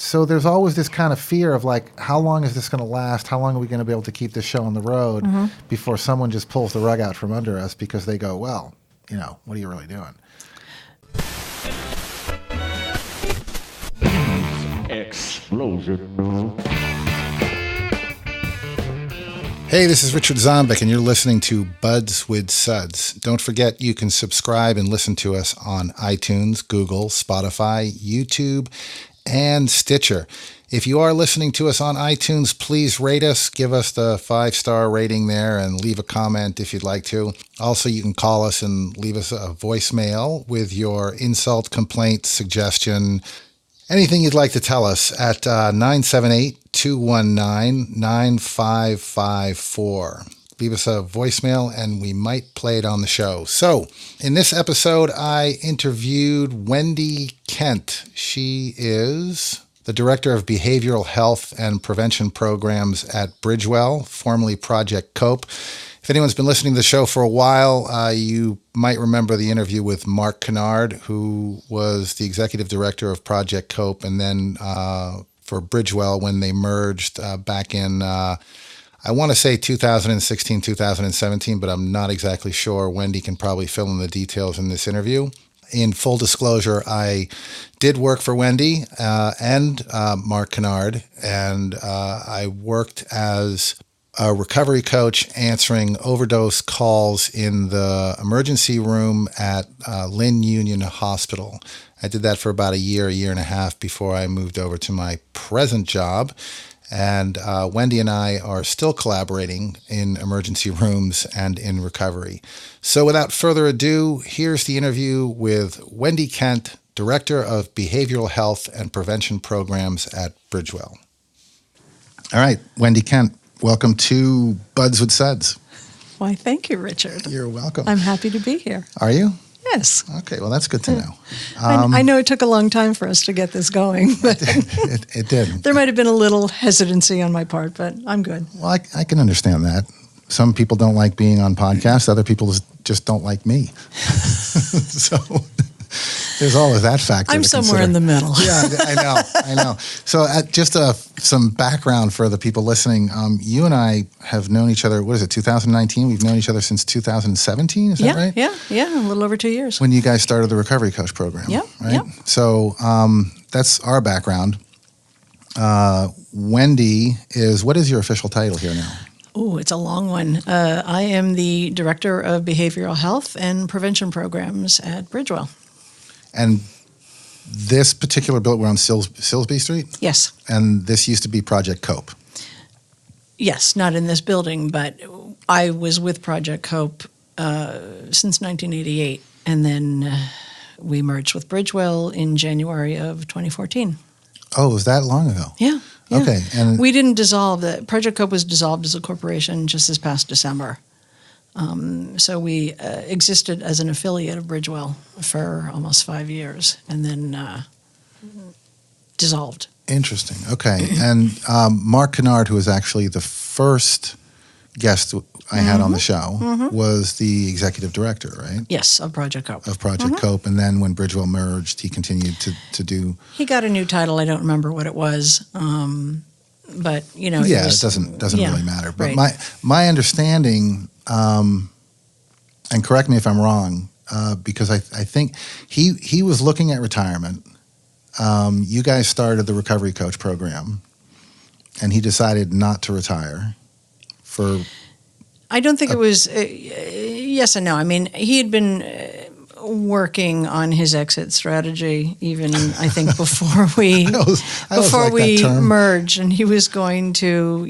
So there's always this kind of fear of like, how long is this going to last? How long are we going to be able to keep this show on the road before someone just pulls the rug out from under us because they go, well, what are you really doing? Explosion. Hey, this is Richard Zombek, and you're listening to Buds with Suds. Don't forget you can subscribe and listen to us on iTunes, Google, Spotify, YouTube, and Stitcher. If you are listening to us on iTunes, please rate us, give us the 5-star rating there, and leave a comment if you'd like to. Also, you can call us and leave us a voicemail with your insult, complaint, suggestion, anything you'd like to tell us at 978-219-9554. Leave us a voicemail and we might play it on the show. So, in this episode, I interviewed Wendy Kent. She is the Director of Behavioral Health and Prevention Programs at Bridgewell, formerly Project COPE. If anyone's been listening to the show for a while, you might remember the interview with Mark Kennard, who was the Executive Director of Project COPE, and then for Bridgewell when they merged back in, I want to say 2016, 2017, but I'm not exactly sure. Wendy can probably fill in the details in this interview. In full disclosure, I did work for Wendy and Mark Kennard, and I worked as a recovery coach answering overdose calls in the emergency room at Lynn Union Hospital. I did that for about a year and a half before I moved over to my present job. And Wendy and I are still collaborating in emergency rooms and in recovery. So without further ado, here's the interview with Wendy Kent, Director of Behavioral Health and Prevention Programs at Bridgewell. All right, Wendy Kent. Welcome to Buds with Suds. Why, thank you, Richard. You're welcome. I'm happy to be here. Are you? Yes. Okay, well, that's good to know. I know it took a long time for us to get this going. But it did. There might have been a little hesitancy on my part, but I'm good. Well, I can understand that. Some people don't like being on podcasts. Other people just don't like me. So there's always that factor. I'm somewhere in the middle. Yeah, I know. So just some background for the people listening. You and I have known each other, what is it, 2019? We've known each other since 2017, is that right? Yeah, a little over 2 years. When you guys started the Recovery Coach program, right? Yep. So that's our background. Wendy what is your official title here now? Oh, it's a long one. I am the Director of Behavioral Health and Prevention Programs at Bridgewell. And this particular building, we're on Silsby Street? Yes. And this used to be Project COPE? Yes, not in this building, but I was with Project COPE since 1988, and then we merged with Bridgewell in January of 2014. Oh, was that long ago? Yeah. Okay. And we didn't dissolve. Project COPE was dissolved as a corporation just this past December. So we existed as an affiliate of Bridgewell for almost 5 years and then dissolved. Interesting. Okay. And Mark Kennard, who was actually the first guest I had on the show, was the executive director, right? Yes, of Project COPE. Of Project COPE. And then when Bridgewell merged, he continued to do... He got a new title. I don't remember what it was. But, Yeah, it doesn't really matter. But right. my understanding... and correct me if I'm wrong, because I think he was looking at retirement. You guys started the Recovery Coach program, and he decided not to retire for... I don't think it was yes and no. I mean, he had been working on his exit strategy even, I think, before we merged, and he was going to,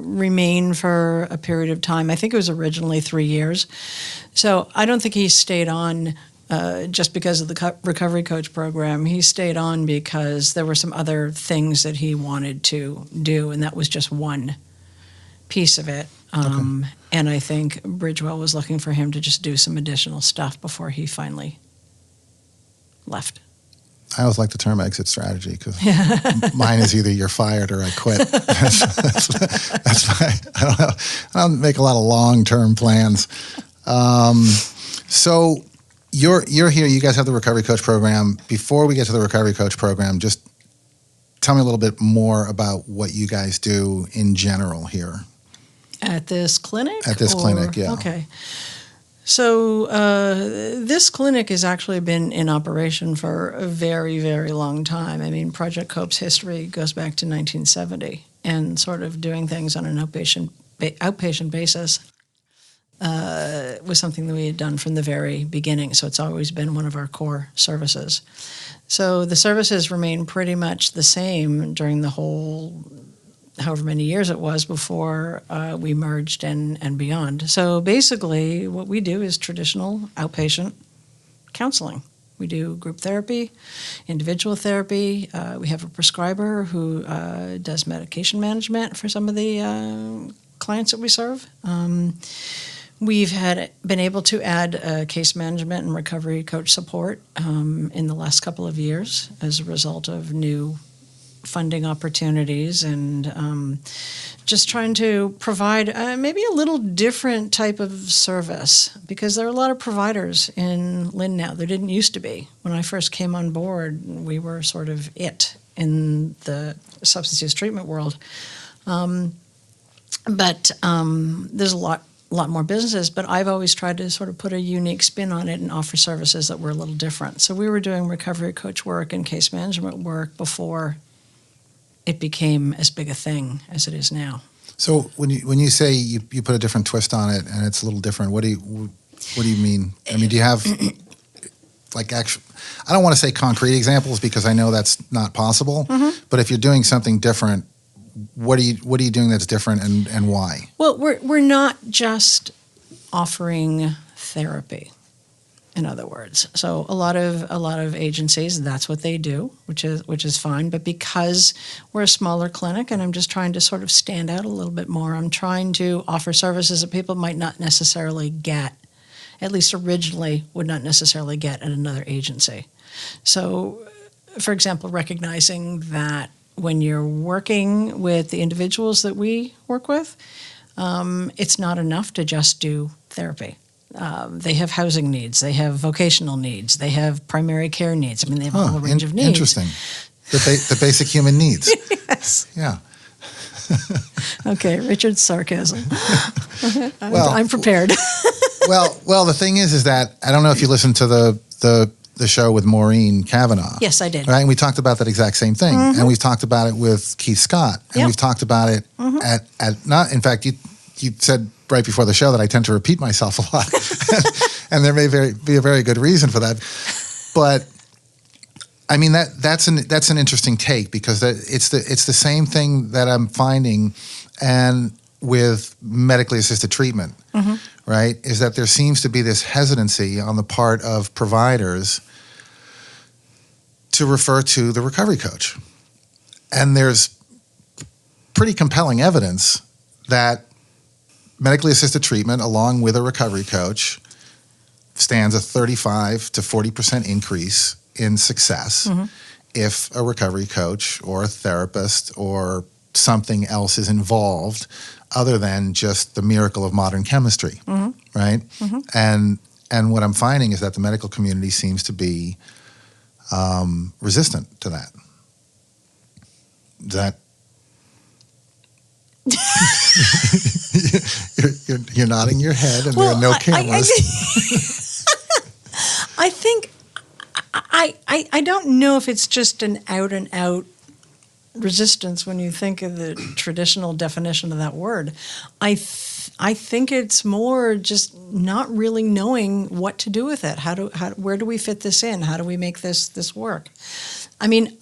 remain for a period of time. I think it was originally 3 years. So I don't think he stayed on just because of the Recovery Coach program. He stayed on because there were some other things that he wanted to do, and that was just one piece of it. Okay. And I think Bridgewell was looking for him to just do some additional stuff before he finally left. I always like the term exit strategy because mine is either you're fired or I quit. That's my, I don't make a lot of long-term plans. So you're here. You guys have the Recovery Coach program. Before we get to the Recovery Coach program, just tell me a little bit more about what you guys do in general here. At this clinic? At this clinic, yeah. Okay. So this clinic has actually been in operation for a very, very long time. I mean, Project COPE's history goes back to 1970, and sort of doing things on an outpatient basis was something that we had done from the very beginning. So it's always been one of our core services. So the services remain pretty much the same during the whole however many years it was before we merged and beyond. So basically what we do is traditional outpatient counseling. We do group therapy, individual therapy. We have a prescriber who does medication management for some of the clients that we serve. We've been able to add case management and recovery coach support in the last couple of years as a result of new funding opportunities and just trying to provide maybe a little different type of service, because there are a lot of providers in Lynn now. There didn't used to be. When I first came on board, we were sort of it in the substance use treatment world. But there's a lot more businesses, but I've always tried to sort of put a unique spin on it and offer services that were a little different. So we were doing recovery coach work and case management work before it became as big a thing as it is now. So when you say you put a different twist on it and it's a little different, what do you mean? I mean, do you have like actual? I don't want to say concrete examples because I know that's not possible. Mm-hmm. But if you're doing something different, what are you doing that's different and why? Well, we're not just offering therapy. In other words, so a lot of agencies, that's what they do, which is fine. But because we're a smaller clinic, and I'm just trying to sort of stand out a little bit more, I'm trying to offer services that people might not necessarily get, at least originally would not necessarily get at another agency. So, for example, recognizing that when you're working with the individuals that we work with, it's not enough to just do therapy. They have housing needs, they have vocational needs, they have primary care needs. I mean, they have a whole range of needs. Interesting. The basic human needs. Yes. Yeah. Okay, Richard's sarcasm. I'm prepared. well, the thing is that I don't know if you listened to the show with Maureen Kavanaugh. Yes, I did. Right, and we talked about that exact same thing, mm-hmm. and we've talked about it with Keith Scott, and we've talked about it at not. In fact, you said right before the show that I tend to repeat myself a lot, and there may be a very good reason for that. But I mean that's an interesting take, because it's the same thing that I'm finding, and with medically assisted treatment, mm-hmm. right? Is that there seems to be this hesitancy on the part of providers to refer to the recovery coach, and there's pretty compelling evidence that medically assisted treatment, along with a recovery coach, stands a 35 to 40% increase in success mm-hmm. if a recovery coach or a therapist or something else is involved other than just the miracle of modern chemistry, mm-hmm. right? Mm-hmm. And what I'm finding is that the medical community seems to be resistant to that. You're nodding your head, and there are no cameras. I think I don't know if it's just an out and out resistance when you think of the traditional definition of that word. I think it's more just not really knowing what to do with it. Where do we fit this in? How do we make this work? I mean,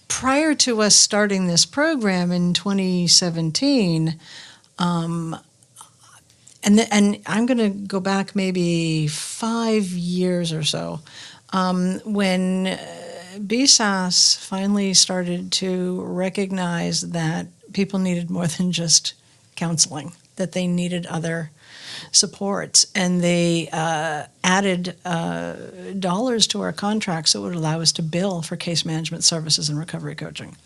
prior to us starting this program in 2017, and I'm going to go back maybe 5 years or so, when BSAS finally started to recognize that people needed more than just counseling, that they needed other supports, and they added dollars to our contracts that would allow us to bill for case management services and recovery coaching.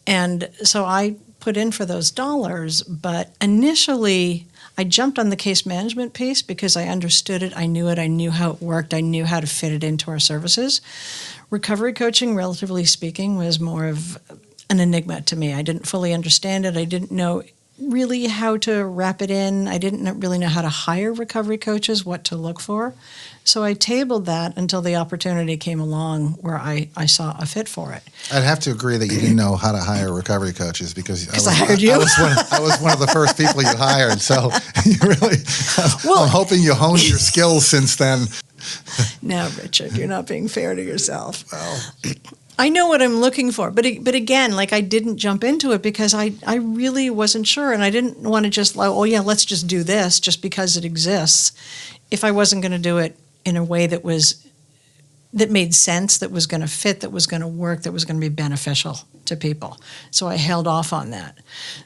And so I put in for those dollars, but initially I jumped on the case management piece because I understood it. I knew how it worked. I knew how to fit it into our services. Recovery coaching, relatively speaking, was more of an enigma to me. I didn't fully understand it. I didn't know really how to wrap it in. I didn't really know how to hire recovery coaches, what to look for. So I tabled that until the opportunity came along where I saw a fit for it. I'd have to agree that you didn't know how to hire recovery coaches because I hired you. I was one of the first people you hired. So you really, I'm hoping you honed your skills since then. Now, Richard, you're not being fair to yourself. Well, I know what I'm looking for, but again, like I didn't jump into it because I really wasn't sure, and I didn't want to just like, oh yeah, let's just do this just because it exists. If I wasn't going to do it in a way that made sense, that was going to fit, that was going to work, that was going to be beneficial to people, so I held off on that.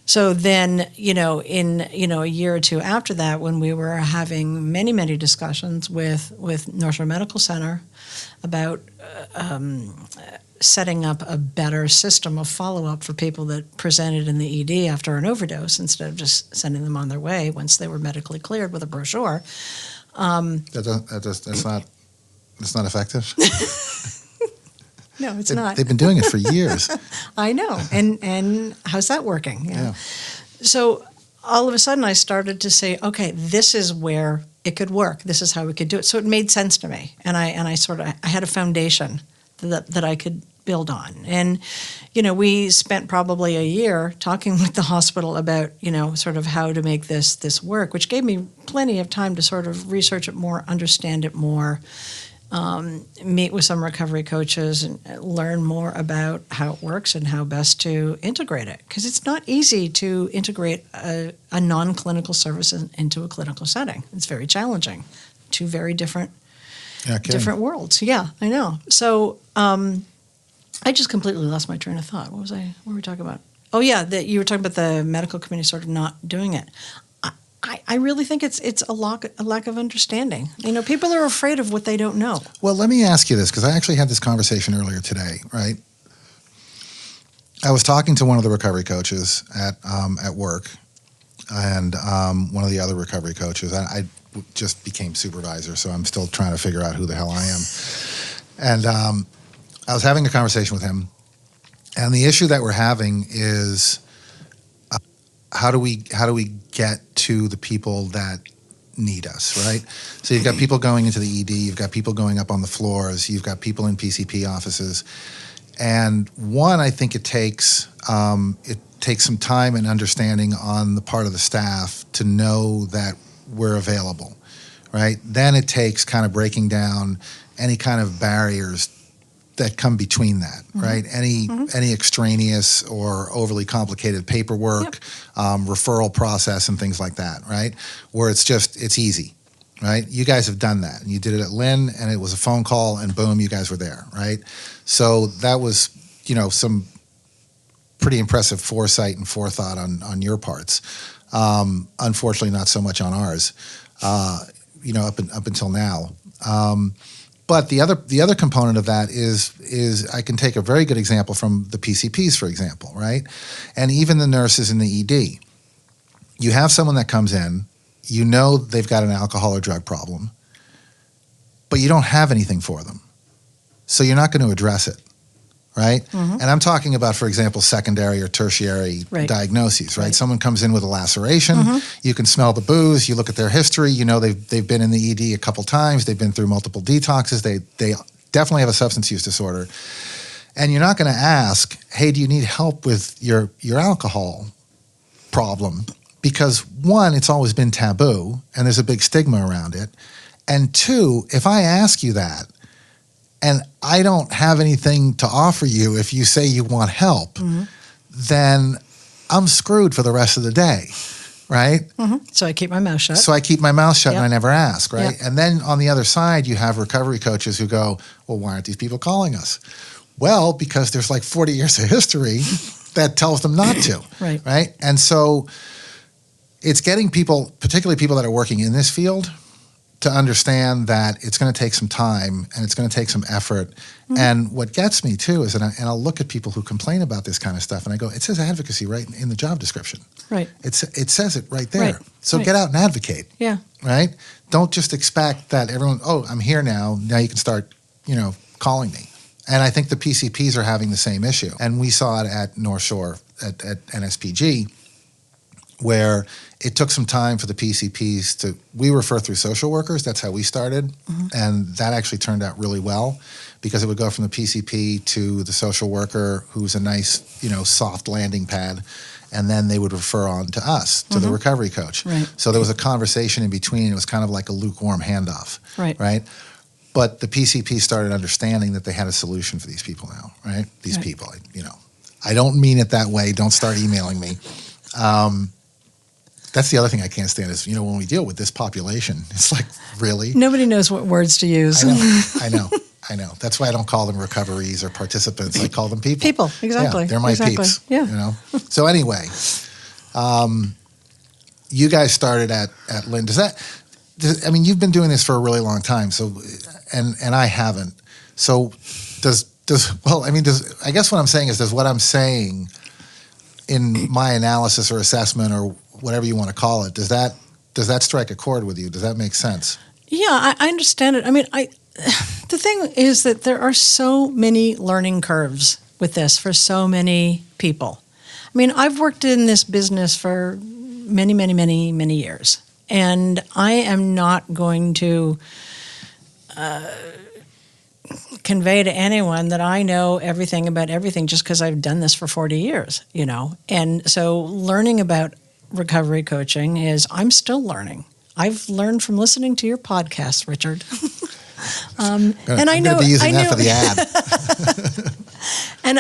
So then, in a year or two after that, when we were having many discussions with North Shore Medical Center about setting up a better system of follow-up for people that presented in the ED after an overdose instead of just sending them on their way once they were medically cleared with a brochure. That's not effective. No, it's not. They've been doing it for years. I know. And how's that working? Yeah. So all of a sudden I started to say, okay, this is where it could work. This is how we could do it. So it made sense to me. And I had a foundation that I could build on. And, we spent probably a year talking with the hospital about, sort of how to make this work, which gave me plenty of time to sort of research it more, understand it more, meet with some recovery coaches and learn more about how it works and how best to integrate it. Because it's not easy to integrate a non-clinical service into a clinical setting. It's very challenging. Two very different worlds. Yeah, I know. So I just completely lost my train of thought. What were we talking about? Oh yeah, you were talking about the medical community sort of not doing it. I really think it's a lack of understanding. People are afraid of what they don't know. Well, let me ask you this, because I actually had this conversation earlier today, right? I was talking to one of the recovery coaches at work, and one of the other recovery coaches. I just became supervisor, so I'm still trying to figure out who the hell I am. And I was having a conversation with him, and the issue that we're having is how do we get to the people that need us, right? So you've got people going into the ED, you've got people going up on the floors, you've got people in PCP offices, and I think it takes some time and understanding on the part of the staff to know that we're available, right? Then it takes kind of breaking down any kind of barriers that come between that, right? Any extraneous or overly complicated paperwork, referral process and things like that, right? Where it's easy, right? You guys have done that. And you did it at Lynn, and it was a phone call, and boom, you guys were there, right? So that was, some pretty impressive foresight and forethought on your parts. Unfortunately, not so much on ours, up until now. But the other component of that is I can take a very good example from the PCPs, for example, right? And even the nurses in the ED. You have someone that comes in, they've got an alcohol or drug problem, but you don't have anything for them. So you're not going to address it, right? And I'm talking about, for example, secondary or tertiary diagnoses, right? Someone comes in with a laceration, you can smell the booze, you look at their history, they've been in the ED a couple times, they've been through multiple detoxes, they definitely have a substance use disorder. And you're not going to ask, hey, do you need help with your alcohol problem? Because one, it's always been taboo and there's a big stigma around it. And two, if I ask you that, and I don't have anything to offer you if you say you want help, then I'm screwed for the rest of the day, right? So I keep my mouth shut. And I never ask, right? Yep. And then on the other side, you have recovery coaches who go, well, why aren't these people calling us? Well, because there's like 40 years of history that tells them not to, right? And so it's getting people, particularly people that are working in this field, to understand that it's going to take some time and it's going to take some effort. And what gets me too is, and I'll look at people who complain about this kind of stuff, and I go, it says advocacy right in the job description. Right. It says it right there. Right. So Right. get out and advocate. Yeah. Right? Don't just expect that everyone, oh, I'm here now. Now you can start, calling me. And I think the PCPs are having the same issue. And we saw it at North Shore at NSPG, where it took some time for the PCPs we refer through social workers. That's how we started. And that actually turned out really well, because it would go from the PCP to the social worker, who's a nice, soft landing pad. And then they would refer on to us, to the recovery coach. Right. So there was a conversation in between. It was kind of like a lukewarm handoff. Right. But the PCP started understanding that they had a solution for these people now, right? These people, I don't mean it that way. Don't start emailing me. That's the other thing I can't stand is, when we deal with this population, it's like, really? Nobody knows what words to use. I know. That's why I don't call them recoveries or participants. I call them people. People, exactly. Yeah, they're my peeps. Yeah. So anyway, you guys started at Lynn. You've been doing this for a really long time. So, and I haven't. So I guess what I'm saying is, does what I'm saying in my analysis or assessment or whatever you want to call it, does that strike a chord with you? Does that make sense? Yeah, I understand it. The thing is that there are so many learning curves with this for so many people. I've worked in this business for many, many, many, many years, and I am not going to convey to anyone that I know everything about everything just because I've done this for 40 years, And so learning about recovery coaching I'm still learning. I've learned from listening to your podcast, Richard. I'm going to be using that for the ad. And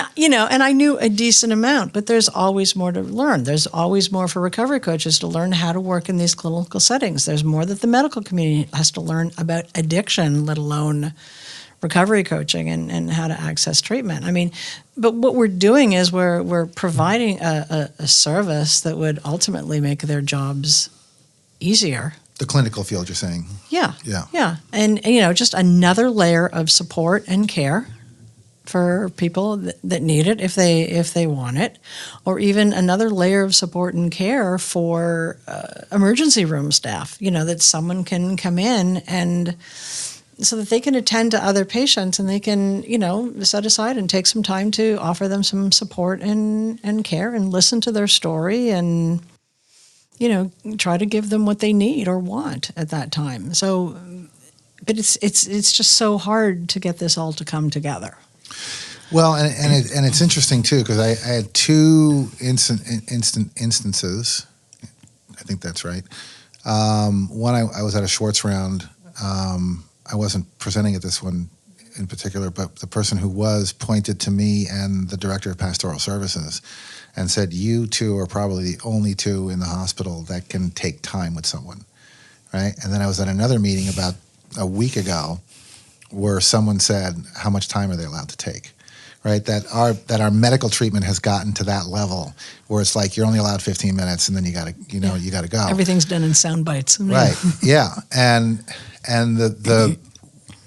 I knew a decent amount, but there's always more to learn. There's always more for recovery coaches to learn how to work in these clinical settings. There's more that the medical community has to learn about addiction, let alone recovery coaching and how to access treatment. But what we're doing is we're providing a service that would ultimately make their jobs easier. The clinical field, you're saying? Yeah. Yeah. And, just another layer of support and care for people that need it if they want it, or even another layer of support and care for emergency room staff, that someone can come in and so that they can attend to other patients and they can, set aside and take some time to offer them some support and care and listen to their story and, try to give them what they need or want at that time. So, but it's just so hard to get this all to come together. Well, and it's interesting too, because I had two instances. I think that's right. One, I was at a Schwartz round. I wasn't presenting at this one in particular, but the person who was pointed to me and the director of pastoral services and said, "You two are probably the only two in the hospital that can take time with someone," right? And then I was at another meeting about a week ago where someone said, "How much time are they allowed to take?" Right? That our medical treatment has gotten to that level where it's like you're only allowed 15 minutes and then you got to go. Everything's done in sound bites. Right. Yeah. And the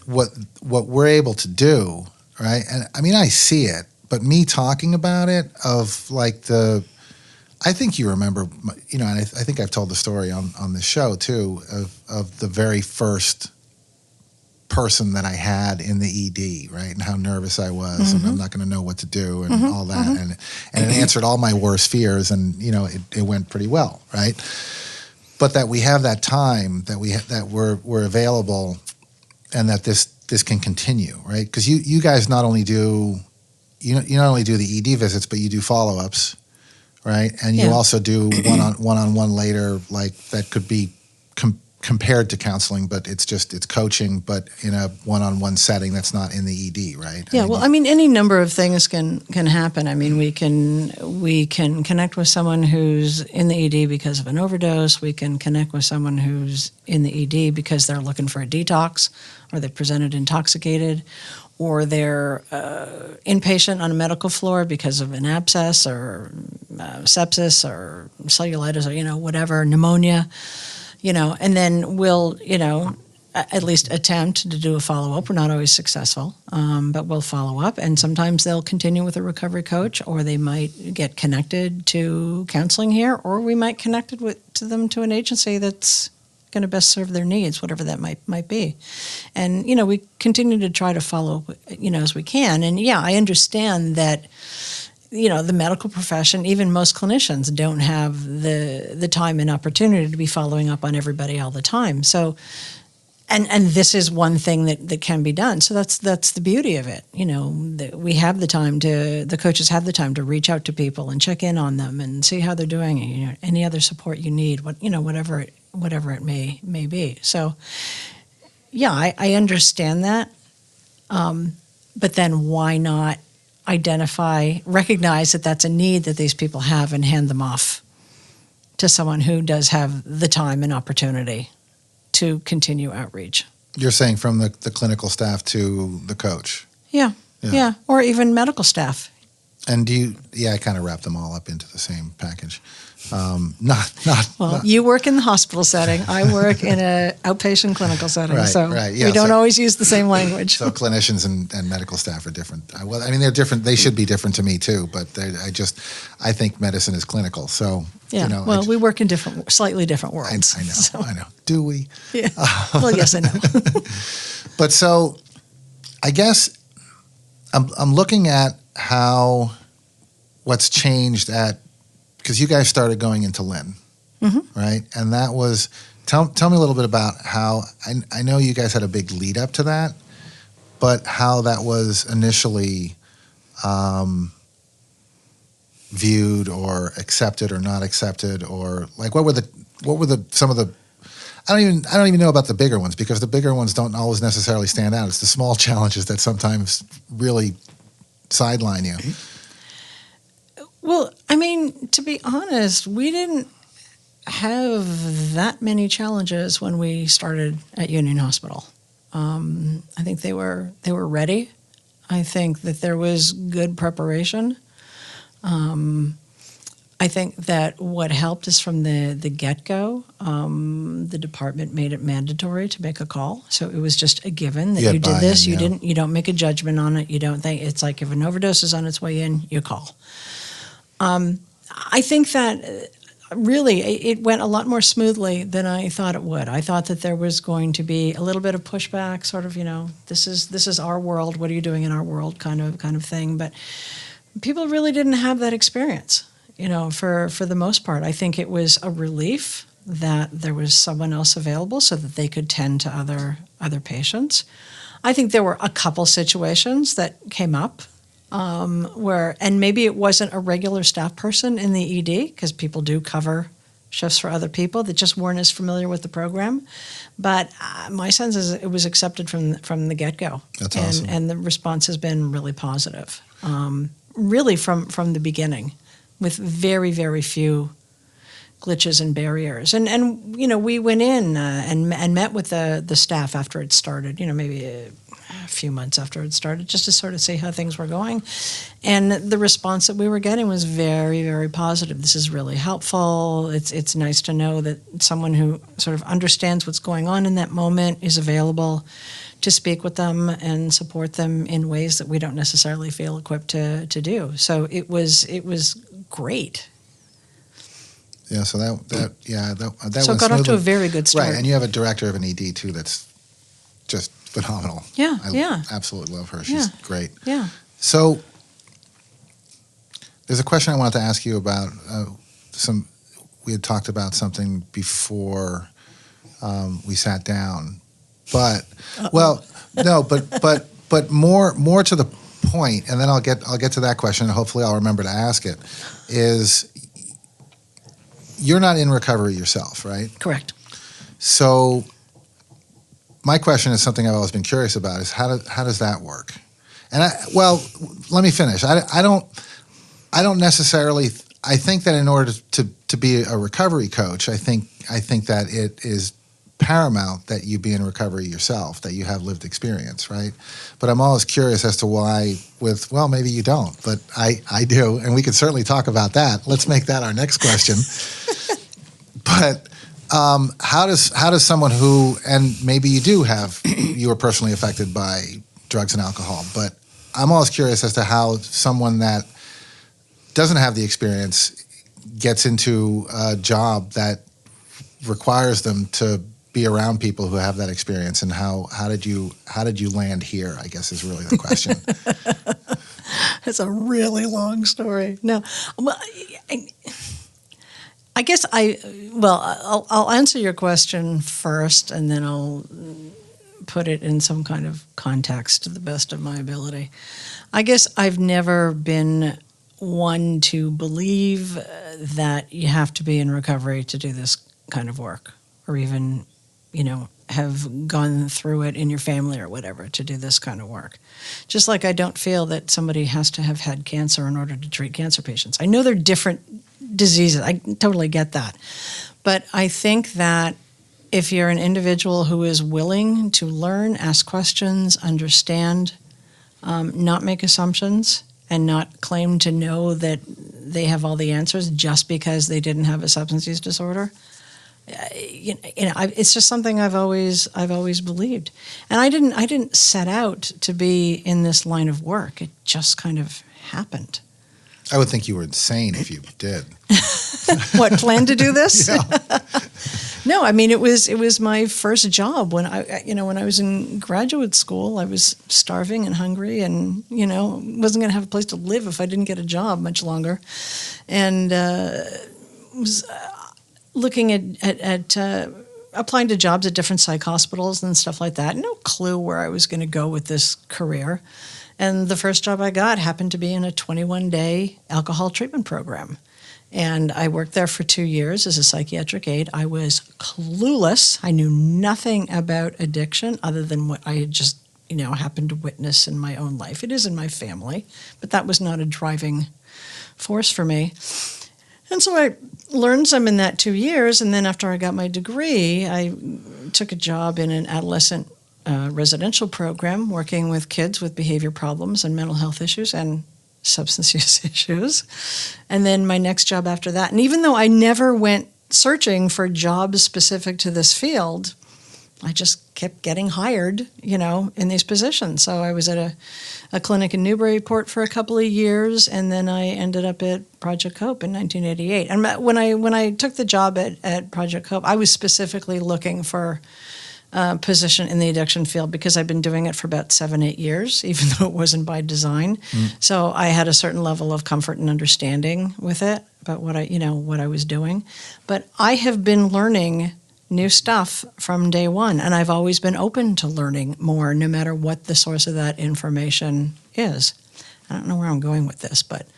what we're able to do, right? And I see it, but me talking about it I think you remember, and I think I've told the story on this show too of the very first person that I had in the ED, right? And how nervous I was, and I'm not going to know what to do and all that. And it answered all my worst fears, and it went pretty well, right? But that we have that time, that we're available, and that this can continue, right? Because you guys not only do you not only do the ED visits, but you do follow-ups, right? And you also do one-on-one later, like that could be compared to counseling, but it's coaching, but in a one-on-one setting that's not in the ED, right? Yeah, any number of things can happen. We can connect with someone who's in the ED because of an overdose. We can connect with someone who's in the ED because they're looking for a detox, or they presented intoxicated, or they're inpatient on a medical floor because of an abscess or sepsis or cellulitis or whatever, pneumonia. And then we'll, at least attempt to do a follow-up. We're not always successful, but we'll follow up. And sometimes they'll continue with a recovery coach, or they might get connected to counseling here, or we might connect them to an agency that's going to best serve their needs, whatever that might be. And, we continue to try to follow, as we can. And, yeah, I understand that, the medical profession, even most clinicians, don't have the time and opportunity to be following up on everybody all the time. So, and this is one thing that can be done. So that's the beauty of it. We have the time the coaches have the time to reach out to people and check in on them and see how they're doing. Any other support you need, whatever it may be. So, yeah, I understand that. But then why not recognize that that's a need that these people have and hand them off to someone who does have the time and opportunity to continue outreach. You're saying from the clinical staff to the coach? Yeah. Or even medical staff. And I kind of wrap them all up into the same package. You work in the hospital setting. I work in an outpatient clinical setting. Right. Yeah, we don't always use the same language. So clinicians and medical staff are different. They're different. They should be different to me too, but I think medicine is clinical. So, yeah. We work in slightly different worlds. I know. Do we? Yeah. Well, yes and no. But so I guess I'm looking at what's changed because you guys started going into Lynn, right? And that was, tell me a little bit about how, I know you guys had a big lead up to that, but how that was initially viewed or accepted or not accepted, or like what were some of the, I don't even know about the bigger ones, because the bigger ones don't always necessarily stand out. It's the small challenges that sometimes really sideline you. Well, to be honest, we didn't have that many challenges when we started at Union Hospital. I think they were ready. I think that there was good preparation. I think that what helped is from the get-go, the department made it mandatory to make a call. So it was just a given that you did this. You don't make a judgment on it. You don't think, it's like if an overdose is on its way in, you call. I think that really it went a lot more smoothly than I thought it would. I thought that there was going to be a little bit of pushback, sort of, this is our world. What are you doing in our world, kind of thing. But people really didn't have that experience, for the most part. I think it was a relief that there was someone else available so that they could tend to other patients. I think there were a couple situations that came up and maybe it wasn't a regular staff person in the ED, because people do cover shifts for other people that just weren't as familiar with the program. But my sense is it was accepted from the get-go. That's awesome. And the response has been really positive, really from the beginning, with very, very few glitches and barriers. And we went in and met with the staff after it started, maybe a few months after it started, just to sort of see how things were going. And the response that we were getting was very, very positive. This is really helpful. It's nice to know that someone who sort of understands what's going on in that moment is available to speak with them and support them in ways that we don't necessarily feel equipped to do. So it was great. Yeah, so that so it got off to a very good start. Right, and you have a director of an ED too that's just phenomenal. Yeah, I absolutely love her. She's great. Yeah. So there's a question I wanted to ask you about. We had talked about something before we sat down, but but more to the point, and then I'll get to that question, and hopefully I'll remember to ask it. Is you're not in recovery yourself, right? Correct. So my question is something I've always been curious about: is how does that work? And let me finish. I don't necessarily. I think that in order to be a recovery coach, I think that it is paramount that you be in recovery yourself, that you have lived experience, right? But I'm always curious as to why maybe you don't, but I do, and we could certainly talk about that. Let's make that our next question. But How does someone who, and maybe you are personally affected by drugs and alcohol, but I'm always curious as to how someone that doesn't have the experience gets into a job that requires them to be around people who have that experience, and how did you land here, I guess, is really the question. It's a really long story. No, well, I guess I'll answer your question first, and then I'll put it in some kind of context to the best of my ability. I guess I've never been one to believe that you have to be in recovery to do this kind of work, or even, have gone through it in your family or whatever to do this kind of work. Just like I don't feel that somebody has to have had cancer in order to treat cancer patients. I know they're different diseases. I totally get that. But I think that if you're an individual who is willing to learn, ask questions, understand, not make assumptions, and not claim to know that they have all the answers just because they didn't have a substance use disorder, it's just something I've always believed. And I didn't set out to be in this line of work. It just kind of happened. I would think you were insane if you did. What, plan to do this? Yeah. No, I mean, it was my first job when I was in graduate school. I was starving and hungry, and wasn't going to have a place to live if I didn't get a job much longer, and was looking at applying to jobs at different psych hospitals and stuff like that. No clue where I was going to go with this career. And the first job I got happened to be in a 21-day alcohol treatment program. And I worked there for 2 years as a psychiatric aide. I was clueless. I knew nothing about addiction other than what I had just, happened to witness in my own life. It is in my family, but that was not a driving force for me. And so I learned some in that 2 years. And then after I got my degree, I took a job in an adolescent residential program working with kids with behavior problems and mental health issues and substance use issues. And then my next job after that. And even though I never went searching for jobs specific to this field, I just kept getting hired, in these positions. So I was at a clinic in Newburyport for a couple of years, and then I ended up at Project Hope in 1988. And when I took the job at Project Hope, I was specifically looking for position in the addiction field because I've been doing it for about 7-8 years, even though it wasn't by design. So I had a certain level of comfort and understanding with it about what I was doing. But I have been learning new stuff from day one, and I've always been open to learning more, no matter what the source of that information is. I don't know where I'm going with this, but.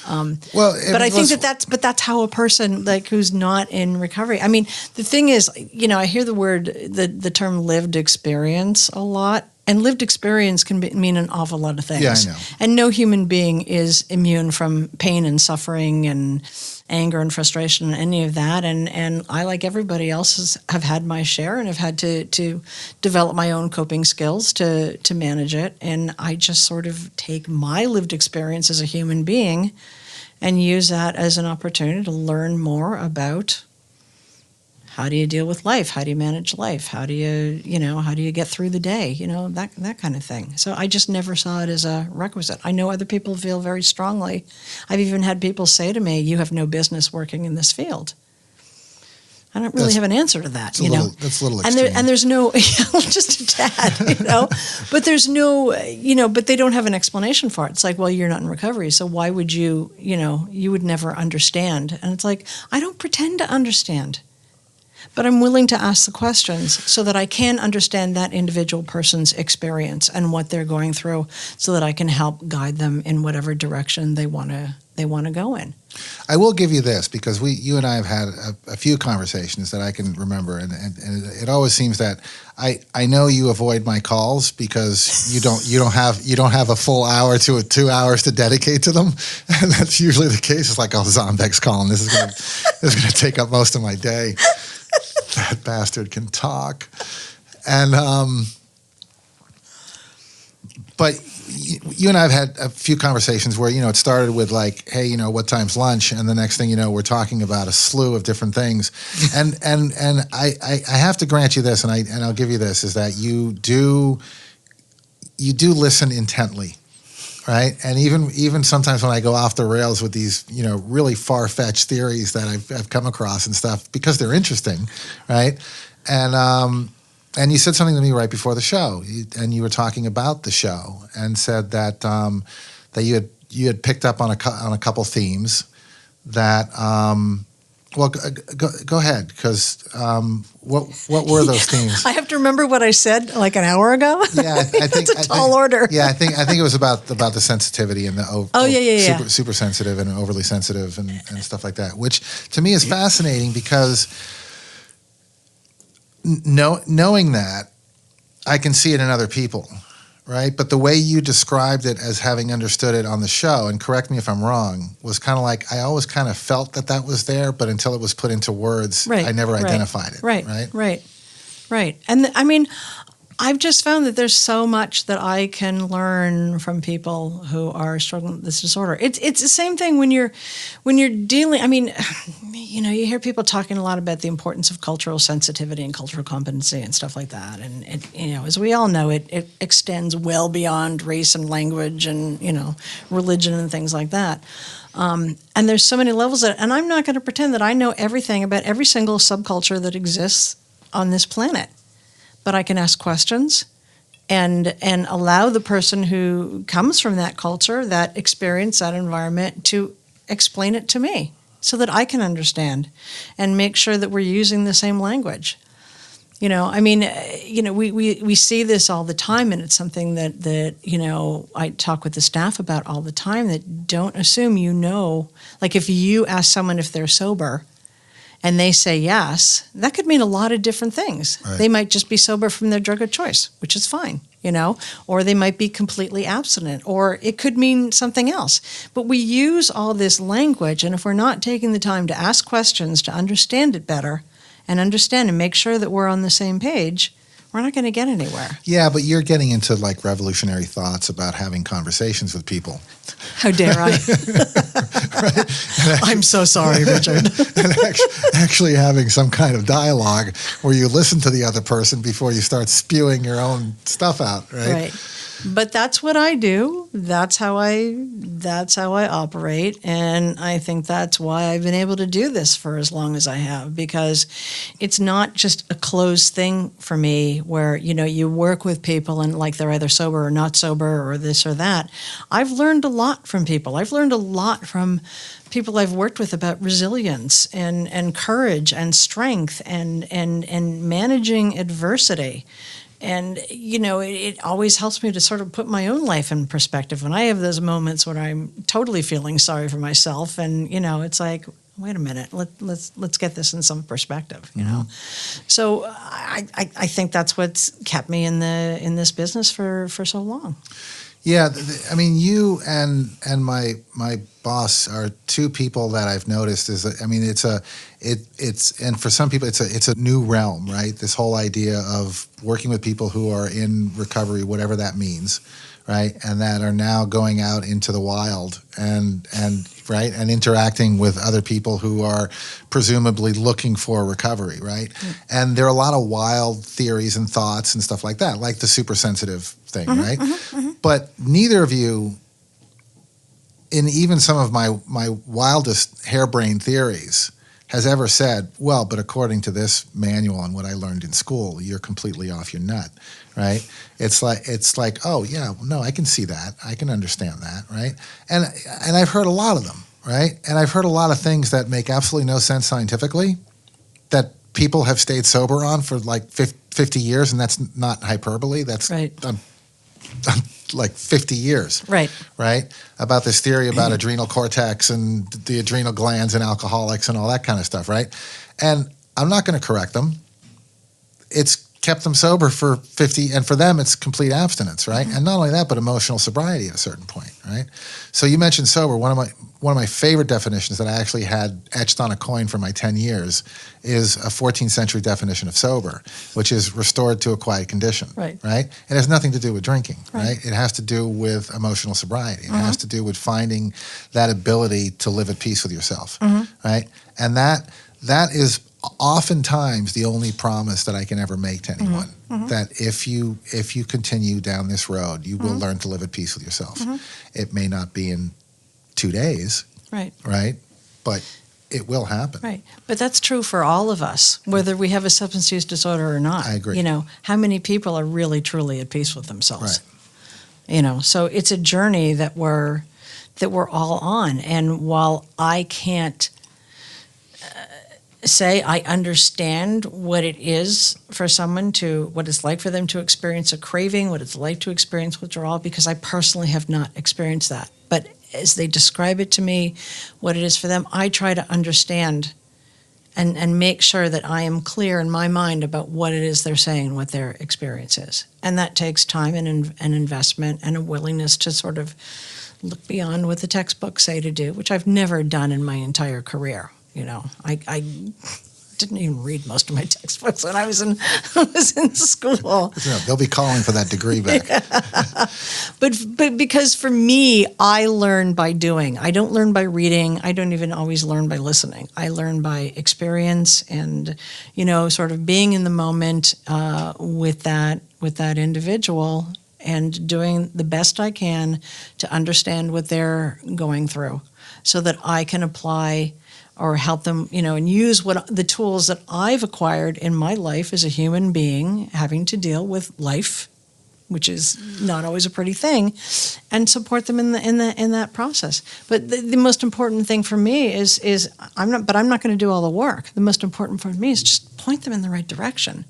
But I think that's how a person who's not in recovery. I mean, the thing is, I hear the term lived experience a lot, and lived experience can mean an awful lot of things. Yeah, I know. And no human being is immune from pain and suffering and anger and frustration and any of that. And I, like everybody else, have had my share and have had to develop my own coping skills to manage it. And I just sort of take my lived experience as a human being and use that as an opportunity to learn more about how do you deal with life? How do you manage life? How do you get through the day? That kind of thing. So I just never saw it as a requisite. I know other people feel very strongly. I've even had people say to me, "You have no business working in this field." I don't really have an answer to that, That's a little extreme. And there's no, just a tad, but there's no, but they don't have an explanation for it. It's like, well, you're not in recovery, so why would you, you would never understand. And it's like, I don't pretend to understand, but I'm willing to ask the questions so that I can understand that individual person's experience and what they're going through, so that I can help guide them in whatever direction they want to go in. I will give you this, because you and I have had a few conversations that I can remember, and it always seems that I know you avoid my calls because you don't have a full hour to 2 hours to dedicate to them, and that's usually the case. It's like, oh, Zombek's calling. This is gonna take up most of my day. That bastard can talk, and but you and I have had a few conversations where, it started with like, hey, what time's lunch? And the next thing you know, we're talking about a slew of different things. And I have to grant you this, and I'll give you this, is that you do listen intently. Right. And even sometimes when I go off the rails with these, really far-fetched theories that I've come across and stuff, because they're interesting. Right. And you said something to me right before the show, and you were talking about the show and said that that you had picked up on a couple themes that. Well, go ahead, because what were those themes? I have to remember what I said like an hour ago. Yeah, I think it's a tall order. Yeah, I think it was about the sensitivity and the super sensitive and overly sensitive and stuff like that, which to me is fascinating because knowing that, I can see it in other people. Right, but the way you described it as having understood it on the show, and correct me if I'm wrong, was kind of like I always kind of felt that was there, but until it was put into words, I never identified it. Right. And I mean, I've just found that there's so much that I can learn from people who are struggling with this disorder. It's the same thing when you're dealing. I mean, you hear people talking a lot about the importance of cultural sensitivity and cultural competency and stuff like that. And as we all know, it extends well beyond race and language and religion and things like that. And there's so many levels of it. And I'm not going to pretend that I know everything about every single subculture that exists on this planet. But I can ask questions and allow the person who comes from that culture, that experience, that environment to explain it to me so that I can understand and make sure that we're using the same language. We see this all the time, and it's something that I talk with the staff about all the time, that don't assume like if you ask someone if they're sober, and they say yes, that could mean a lot of different things. Right. They might just be sober from their drug of choice, which is fine, or they might be completely abstinent, or it could mean something else. But we use all this language, and if we're not taking the time to ask questions to understand it better and understand and make sure that we're on the same page, we're not going to get anywhere. Yeah, but you're getting into like revolutionary thoughts about having conversations with people. How dare I? I'm so sorry, Richard. And actually having some kind of dialogue where you listen to the other person before you start spewing your own stuff out, right? Right. But that's what I do. That's how I operate, and I think that's why I've been able to do this for as long as I have, because it's not just a closed thing for me where you work with people and like they're either sober or not sober or this or that. I've learned a lot from people. I've learned a lot from people I've worked with about resilience and courage and strength and managing adversity. And, it always helps me to sort of put my own life in perspective when I have those moments when I'm totally feeling sorry for myself. And, it's like, wait a minute, let's get this in some perspective, So I think that's what's kept me in this business for so long. Yeah, you and my boss are two people that I've noticed and for some people it's a new realm, right? This whole idea of working with people who are in recovery, whatever that means, right? And that are now going out into the wild and interacting with other people who are presumably looking for recovery, right? Mm. And there are a lot of wild theories and thoughts and stuff like that, like the super sensitive thing, right? Mm-hmm. But neither of you, in even some of my wildest harebrained theories, has ever said, well, but according to this manual and what I learned in school, you're completely off your nut, right? It's like, oh yeah, no, I can see that, I can understand that, right? And I've heard a lot of them, right? And I've heard a lot of things that make absolutely no sense scientifically, that people have stayed sober on for like 50 years, and that's not hyperbole. That's right. Like 50 years, right? About this theory about adrenal cortex and the adrenal glands in alcoholics and all that kind of stuff, right? And I'm not going to correct them. It's kept them sober for 50, and for them it's complete abstinence, right? And not only that, but emotional sobriety at a certain point, right? So you mentioned sober. One of my favorite definitions that I actually had etched on a coin for my 10 years is a 14th century definition of sober, which is restored to a quiet condition, right? It has nothing to do with drinking, right? It has to do with emotional sobriety. It has to do with finding that ability to live at peace with yourself, right? And that is oftentimes the only promise that I can ever make to anyone, that if you continue down this road, you will learn to live at peace with yourself. It may not be in 2 days, right? But it will happen. Right. But that's true for all of us, whether we have a substance use disorder or not. I agree. How many people are really, truly at peace with themselves? Right. So it's a journey that we're all on. And while I can't say I understand what it is for someone what it's like for them to experience a craving, what it's like to experience withdrawal, because I personally have not experienced that. But as they describe it to me, what it is for them, I try to understand and make sure that I am clear in my mind about what it is they're saying, what their experience is. And that takes time and investment and a willingness to sort of look beyond what the textbooks say to do, which I've never done in my entire career. I didn't even read most of my textbooks when I was in school. They'll be calling for that degree back. But because for me, I learn by doing. I don't learn by reading. I don't even always learn by listening. I learn by experience and, sort of being in the moment with that individual and doing the best I can to understand what they're going through so that I can apply or help them, and use the tools that I've acquired in my life as a human being, having to deal with life, which is not always a pretty thing, and support them in that process. But the most important thing for me is I'm not going to do all the work. The most important for me is just point them in the right direction,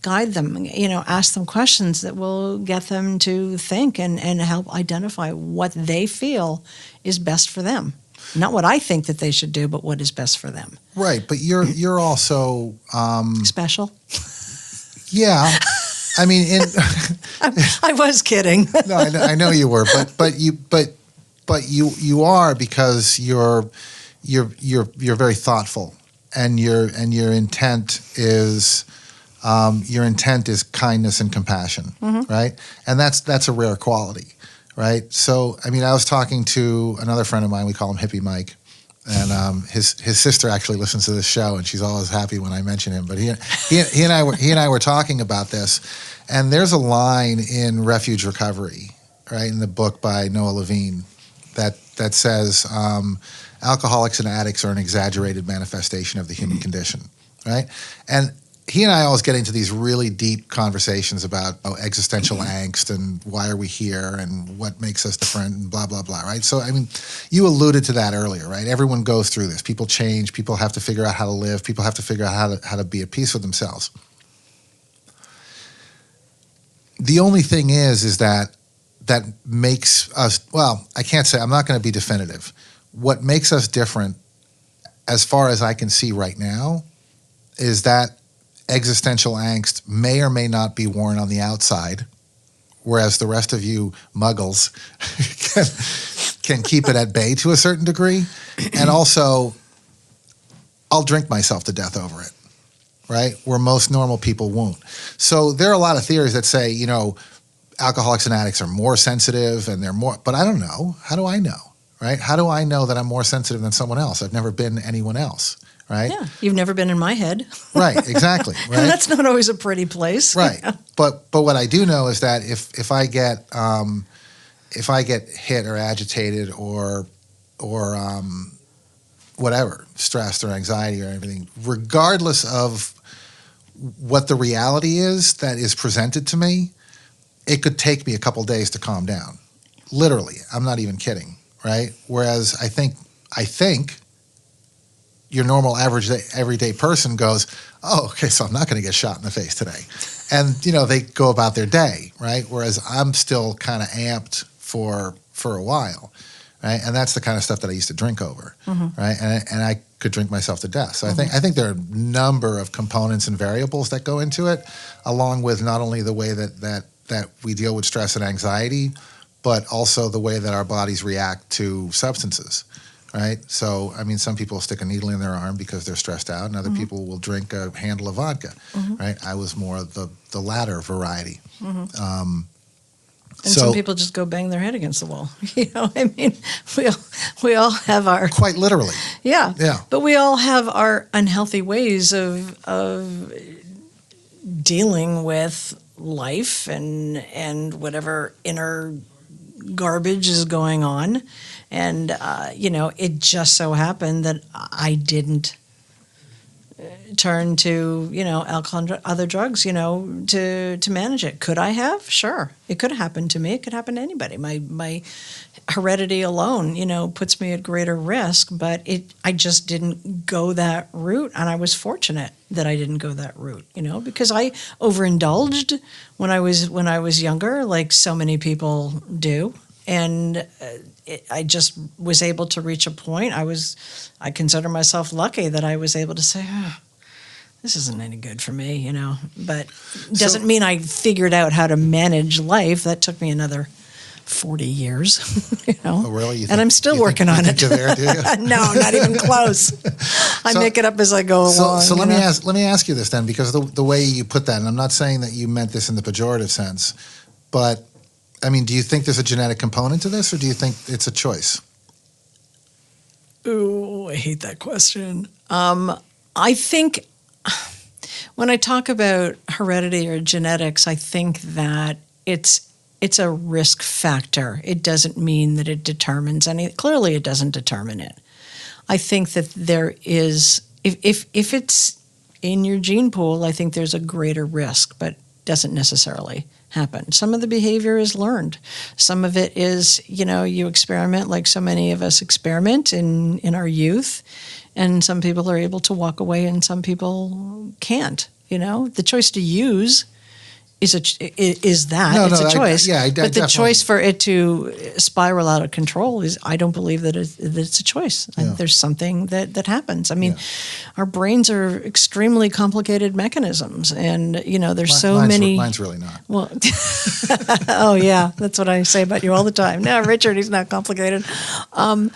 guide them, ask them questions that will get them to think and help identify what they feel is best for them. Not what I think that they should do, but what is best for them. Right, but you're also special. Yeah, I mean, I was kidding. No, I know you were, but you are, because you're very thoughtful, and your intent is kindness and compassion, right? And that's a rare quality. Right. So, I mean, I was talking to another friend of mine. We call him Hippie Mike, and his sister actually listens to this show, and she's always happy when I mention him. But he and I were talking about this, and there's a line in Refuge Recovery, right, in the book by Noah Levine, that says alcoholics and addicts are an exaggerated manifestation of the human condition, right? And he and I always get into these really deep conversations about existential angst and why are we here and what makes us different and blah, blah, blah, right? So, I mean, you alluded to that earlier, right? Everyone goes through this. People change. People have to figure out how to live. People have to figure out how to be at peace with themselves. The only thing is that makes us, well, I can't say, I'm not going to be definitive. What makes us different, as far as I can see right now, is that existential angst may or may not be worn on the outside, whereas the rest of you muggles can keep it at bay to a certain degree. And also, I'll drink myself to death over it, right? Where most normal people won't. So there are a lot of theories that say, alcoholics and addicts are more sensitive and they're more, but I don't know. How do I know, right? How do I know that I'm more sensitive than someone else? I've never been anyone else. Right? Yeah, you've never been in my head. Right, exactly. Right? And that's not always a pretty place. Right. But what I do know is that if I get hit or agitated or whatever, stressed or anxiety or everything, regardless of what the reality is that is presented to me, it could take me a couple days to calm down. Literally, I'm not even kidding. Right. Whereas I think your normal average everyday person goes, oh, okay, so I'm not going to get shot in the face today. And, they go about their day, right? Whereas I'm still kind of amped for a while, right? And that's the kind of stuff that I used to drink over, right? And I could drink myself to death. So I think there are a number of components and variables that go into it, along with not only the way that we deal with stress and anxiety, but also the way that our bodies react to substances, right? So, I mean, some people stick a needle in their arm because they're stressed out, and other people will drink a handle of vodka, right? I was more of the latter variety. And some people just go bang their head against the wall. I mean, we all have our... Quite literally. Yeah. Yeah. But we all have our unhealthy ways of dealing with life and whatever inner garbage is going on. And, it just so happened that I didn't turn to, alcohol and other drugs, to manage it. Could I have? Sure. It could have happened to me. It could happen to anybody. My heredity alone, puts me at greater risk, but I just didn't go that route. And I was fortunate that I didn't go that route, because I overindulged when I was younger, like so many people do. And I just was able to reach a point. I consider myself lucky that I was able to say, this isn't any good for me, But doesn't mean I figured out how to manage life. That took me another 40 years, Oh, really? And I'm still working on it. You're there, do you? No, not even close. I make it up as I go along. So let me ask you this then, because the way you put that, and I'm not saying that you meant this in the pejorative sense, but I mean, do you think there's a genetic component to this, or do you think it's a choice? Ooh, I hate that question. I think when I talk about heredity or genetics, I think that it's a risk factor. It doesn't mean that it determines any. Clearly, it doesn't determine it. I think that there is, if it's in your gene pool, I think there's a greater risk, but doesn't necessarily happen. Some of the behavior is learned. Some of it is, you experiment like so many of us experiment in our youth, and some people are able to walk away and some people can't. The choice to use is a choice. But the choice for it to spiral out of control is, I don't believe that it's a choice. Yeah. There's something that happens. I mean, our brains are extremely complicated mechanisms, and there's many. Mine's really not. Well, oh yeah, that's what I say about you all the time. No, Richard, he's not complicated. They're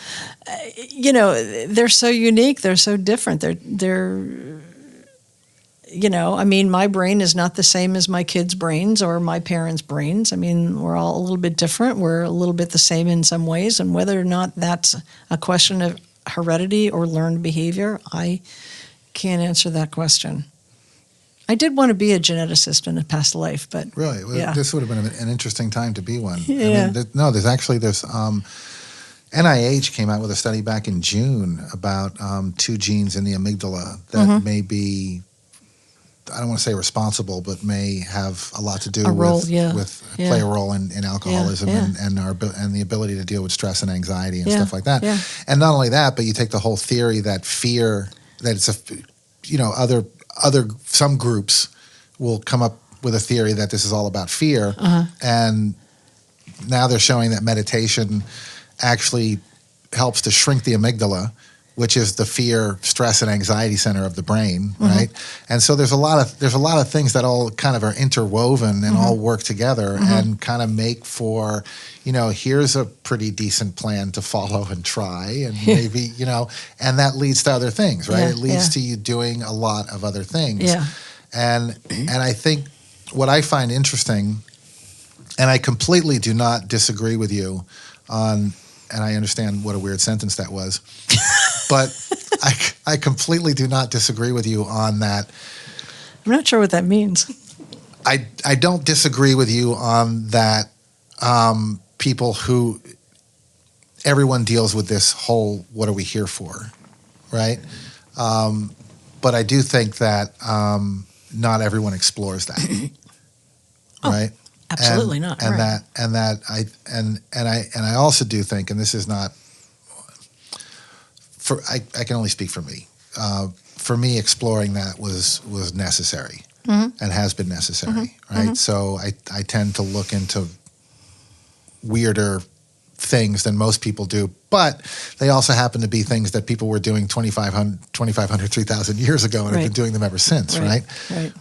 so unique. They're so different. They're my brain is not the same as my kids' brains or my parents' brains. I mean, we're all a little bit different. We're a little bit the same in some ways. And whether or not that's a question of heredity or learned behavior, I can't answer that question. I did want to be a geneticist in a past life, but... Really? Well, yeah. This would have been an interesting time to be one. Yeah. I mean, there's NIH came out with a study back in June about two genes in the amygdala that may be... I don't want to say responsible, but may have a lot to do play a role in alcoholism and the ability to deal with stress and anxiety and stuff like that. Yeah. And not only that, but you take the whole theory that fear, that it's some groups will come up with a theory that this is all about fear, and now they're showing that meditation actually helps to shrink the amygdala, which is the fear, stress, and anxiety center of the brain, right? And so there's a lot of things that all kind of are interwoven and all work together and kind of make for, here's a pretty decent plan to follow and try, and maybe, and that leads to other things, right? Yeah, it leads to you doing a lot of other things. Yeah. And I think what I find interesting, and I completely do not disagree with you on, and I understand what a weird sentence that was, but I completely do not disagree with you on that. I'm not sure what that means. I don't disagree with you on that. People who, everyone deals with this whole, what are we here for, right? But I do think that not everyone explores that, right? Absolutely not. And right. I also do think, and this is not for, I can only speak for me. For me, exploring that was necessary and has been necessary, right? So I tend to look into weirder things than most people do, but they also happen to be things that people were doing 2,500, 3,000 years ago and have been doing them ever since, right? Right.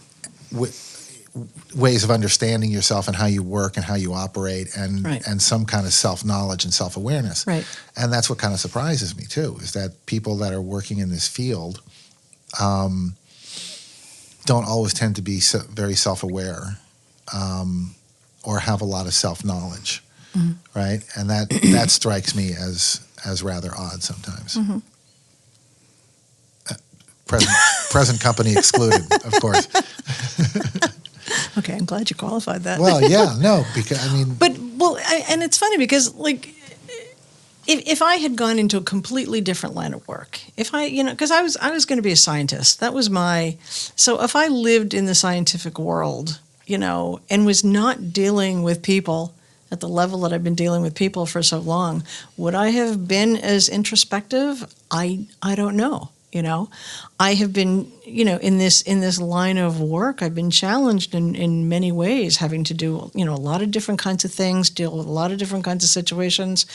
Ways of understanding yourself and how you work and how you operate and some kind of self-knowledge and self-awareness. Right. And that's what kind of surprises me too, is that people that are working in this field don't always tend to be very self-aware or have a lot of self-knowledge, right? And that strikes me as rather odd sometimes. Present company excluded, of course. Okay, I'm glad you qualified that. Well, yeah, no, because I mean, and it's funny because like, if I had gone into a completely different line of work, if I, because I was going to be a scientist, that was so if I lived in the scientific world, and was not dealing with people at the level that I've been dealing with people for so long, would I have been as introspective? I don't know. I have been, in this line of work, I've been challenged in many ways, having to do, a lot of different kinds of things, deal with a lot of different kinds of situations,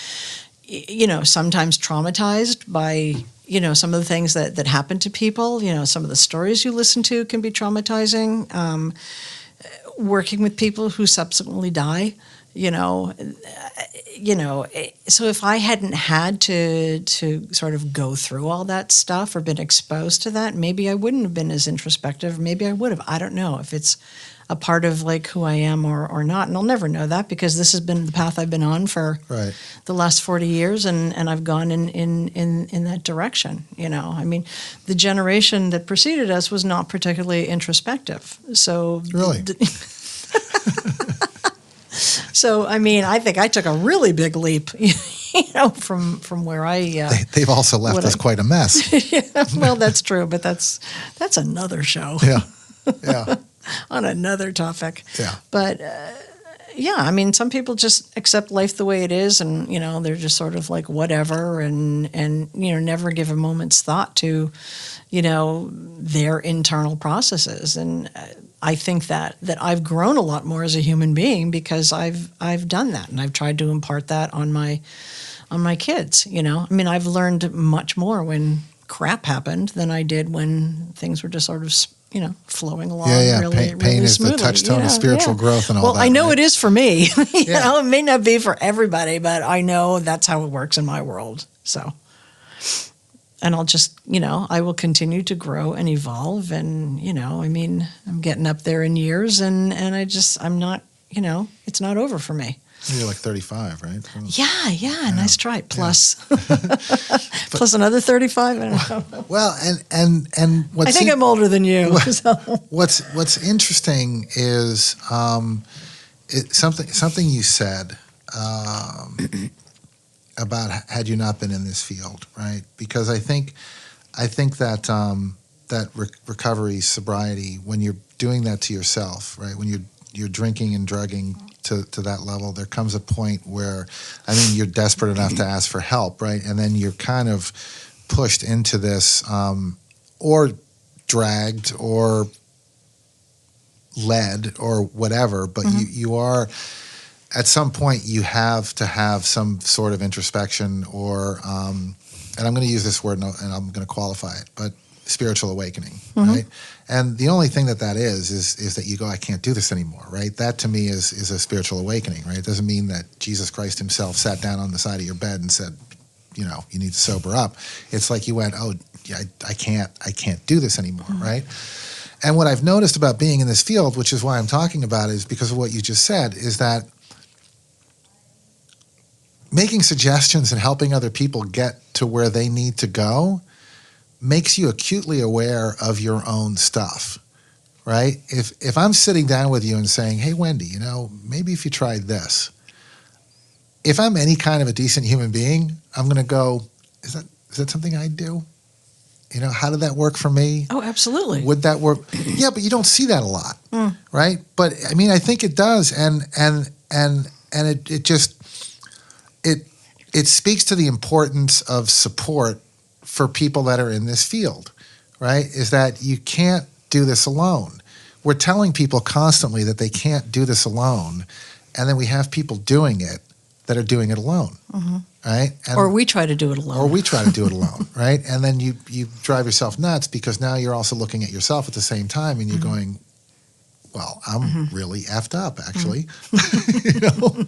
sometimes traumatized by, some of the things that happen to people, some of the stories you listen to can be traumatizing, working with people who subsequently die. So if I hadn't had to sort of go through all that stuff or been exposed to that, maybe I wouldn't have been as introspective. Maybe I would have. I don't know if it's a part of like who I am or not. And I'll never know that because this has been the path I've been on for the last 40 years and I've gone in that direction. I mean, the generation that preceded us was not particularly introspective. So really? So, I mean, I think I took a really big leap, from where I... They've also left us quite a mess. Well, that's true, but that's another show. Yeah. On another topic. Yeah. But, I mean, some people just accept life the way it is and, they're just sort of like whatever and never give a moment's thought to, their internal processes. And I think that I've grown a lot more as a human being because I've done that and I've tried to impart that on my kids. I mean, I've learned much more when crap happened than I did when things were just sort of flowing along. Really, pain is smoothly. the touchstone of spiritual growth and all that. Well, I know it is for me. Yeah. It may not be for everybody, but I know that's how it works in my world. So. And I'll just, I will continue to grow and evolve. And, I mean, I'm getting up there in years and I'm not, it's not over for me. You're like 35, right? Yeah. Nice try. Plus, plus another 35. I don't know. Well, and I think I'm older than you. So. What's interesting is something you said about had you not been in this field, right? Because I think that recovery, sobriety, when you're doing that to yourself, right? When you're drinking and drugging to that level, there comes a point where, you're desperate enough to ask for help, right? And then you're kind of pushed into this, or dragged or led or whatever, but you are... At some point, you have to have some sort of introspection or, and I'm going to use this word and I'm going to qualify it, but spiritual awakening, right? And the only thing that is that you go, I can't do this anymore, right? That to me is a spiritual awakening, right? It doesn't mean that Jesus Christ himself sat down on the side of your bed and said, you need to sober up. It's like you went, oh, yeah, I can't do this anymore, right? And what I've noticed about being in this field, which is why I'm talking about it, is because of what you just said, is that making suggestions and helping other people get to where they need to go makes you acutely aware of your own stuff, right? If I'm sitting down with you and saying, hey, Wendy, maybe if you tried this, if I'm any kind of a decent human being, I'm going to go, is that something I'd do? How did that work for me? Oh, absolutely. Would that work? Yeah, but you don't see that a lot, right? But I think it does. And it just... It speaks to the importance of support for people that are in this field, right? Is that you can't do this alone. We're telling people constantly that they can't do this alone, and then we have people doing it, that are doing it alone, right? And, Or we try to do it alone. Or we try to do it alone, right? And then you drive yourself nuts because now you're also looking at yourself at the same time and you're going, well, I'm really effed up, actually, you know,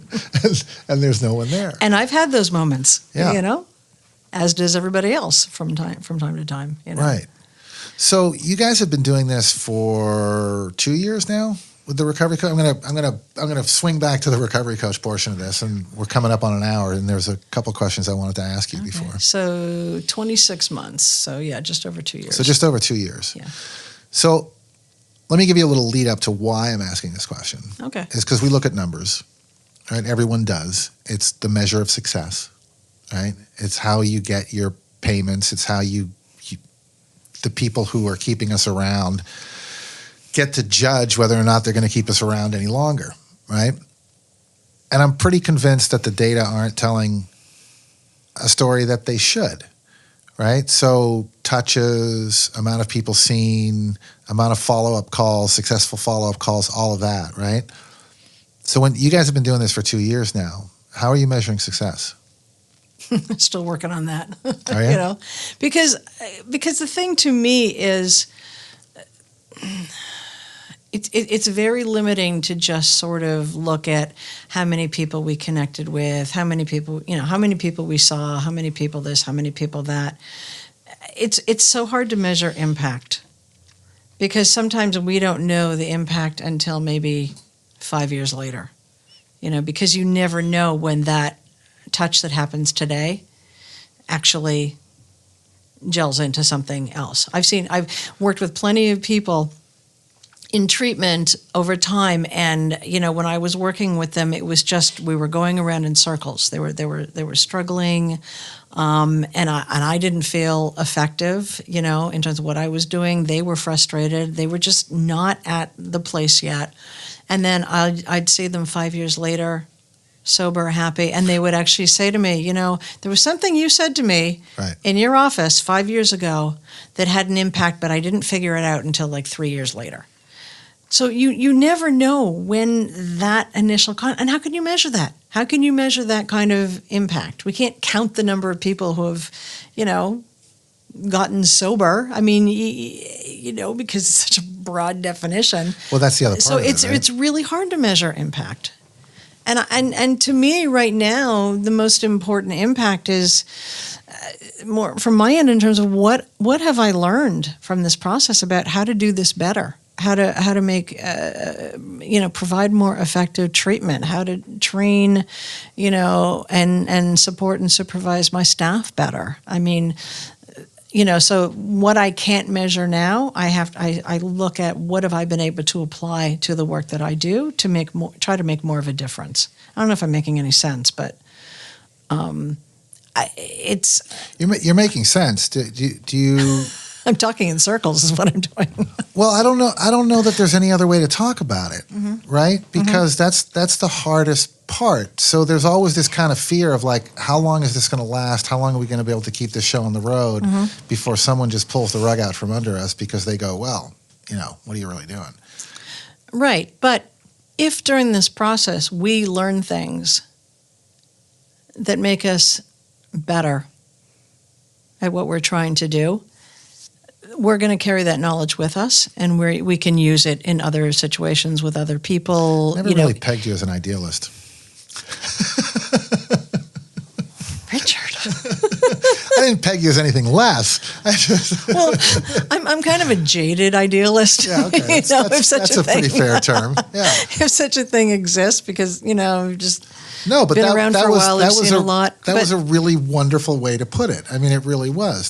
and there's no one there. And I've had those moments, Yeah. you know, as does everybody else from time to time, you know. Right. So you guys have been doing this for 2 years now with the recovery coach. I'm gonna swing back to the recovery coach portion of this, and we're coming up on an hour. And there's a couple questions I wanted to ask you before. So 26 months. So yeah, just over 2 years. So just over 2 years. Yeah. So let me give you a little lead up to why I'm asking this question. Okay. It's because we look at numbers, right? Everyone does. It's the measure of success, right? It's how you get your payments. It's how the people who are keeping us around get to judge whether or not they're going to keep us around any longer, right? And I'm pretty convinced that the data aren't telling a story that they should, right? So touches, amount of people seen, amount of follow-up calls, successful follow-up calls, all of that, right? So when you guys have been doing this for 2 years now, how are you measuring success? Still working on that. Are you? You know, because the thing to me is it's very limiting to just sort of look at how many people we connected with, how many people, you know, how many people we saw, how many people this, how many people that. It's so hard to measure impact because sometimes we don't know the impact until maybe 5 years later, you know, because you never know when that touch that happens today actually gels into something else. I've worked with plenty of people in treatment over time, and you know, when I was working with them, it was just we were going around in circles. They were struggling, and I didn't feel effective, you know, in terms of what I was doing. They were frustrated. They were just not at the place yet. And then I'd see them 5 years later, sober, happy, and they would actually say to me, you know, there was something you said to me in your office 5 years ago that had an impact, but I didn't figure it out until like 3 years later. So you never know when that initial and how can you measure that? How can you measure that kind of impact? We can't count the number of people who have, you know, gotten sober. I mean, you know, because it's such a broad definition. Well, that's the other part. So of it, right? it's really hard to measure impact. And to me right now, the most important impact is more from my end in terms of what have I learned from this process about how to do this better, how to make you know, provide more effective treatment, how to train, you know, and support and supervise my staff better. I mean, you know, so what I can't measure now, I look at what have I been able to apply to the work that I do to try to make more of a difference. I don't know if I'm making any sense, but it's you're making sense. Do you? I'm talking in circles is what I'm doing. Well, I don't know that there's any other way to talk about it, right? Because that's the hardest part. So there's always this kind of fear of like, how long is this going to last? How long are we going to be able to keep this show on the road before someone just pulls the rug out from under us because they go, well, you know, what are you really doing? Right. But if during this process we learn things that make us better at what we're trying to do, we're going to carry that knowledge with us, and we can use it in other situations with other people. Never really pegged you as an idealist. Richard. I didn't peg you as anything less. Well, I'm kind of a jaded idealist. Yeah, okay. That's a pretty fair term. Yeah. If such a thing exists, because, you know, just but been around for a while, I've seen a lot. That was a really wonderful way to put it. I mean, it really was.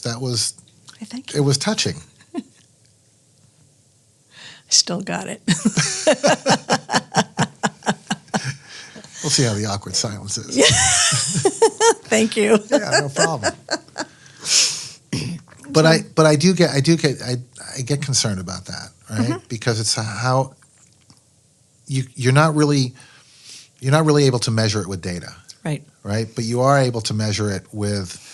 Thank you. It was touching. I still got it. We'll see how the awkward silence is. Thank you. Yeah, no problem. But I get concerned about that, right? Because it's how you're not really able to measure it with data, right? But you are able to measure it with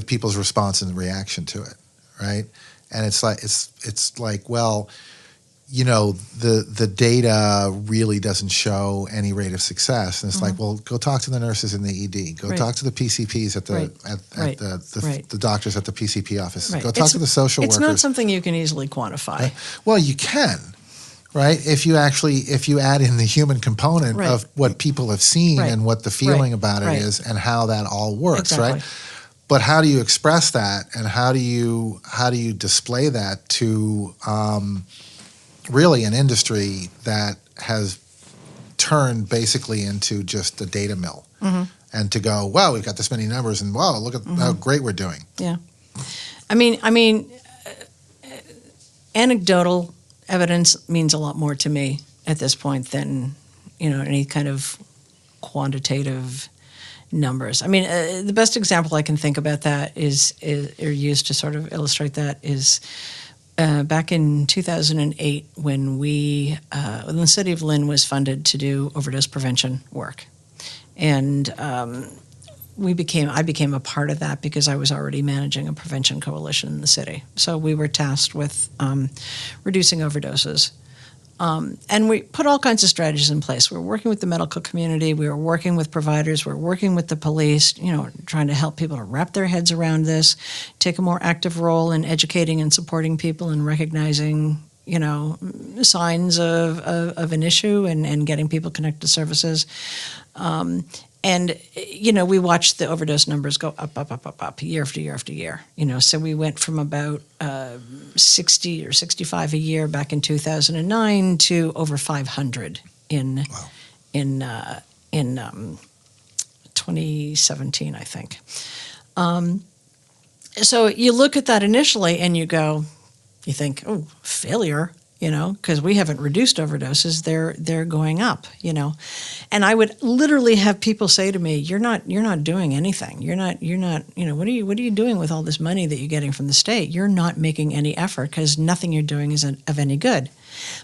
people's response and reaction to it, right? And it's like, well, the data really doesn't show any rate of success, and it's like, well, go talk to the nurses in the ED, go talk to the PCPs at the doctors at the PCP office, go talk to the social workers. It's not something you can easily quantify. Right? Well, you can, right? If you add in the human component of what people have seen and what the feeling about it is, and how that all works, right? But how do you express that, and how do you display that to really an industry that has turned basically into just a data mill, and to go, wow, we've got this many numbers, and wow, look at how great we're doing. Yeah, I mean, anecdotal evidence means a lot more to me at this point than any kind of quantitative numbers. I mean, the best example I can think about that is or used to sort of illustrate that is back in 2008 when when the city of Lynn was funded to do overdose prevention work, and I became a part of that because I was already managing a prevention coalition in the city. So we were tasked with reducing overdoses. And we put all kinds of strategies in place. We were working with the medical community. We were working with providers. We were working with the police, trying to help people to wrap their heads around this, take a more active role in educating and supporting people and recognizing, signs of an issue and getting people connected to services. And, we watched the overdose numbers go up year after year after year. So we went from about 60 or 65 a year back in 2009 to over 500 in 2017, I think. So you look at that initially and you think, oh, failure. Because we haven't reduced overdoses, they're going up, And I would literally have people say to me, "You're not doing anything. You're not. What are you doing with all this money that you're getting from the state? You're not making any effort because nothing you're doing is of any good."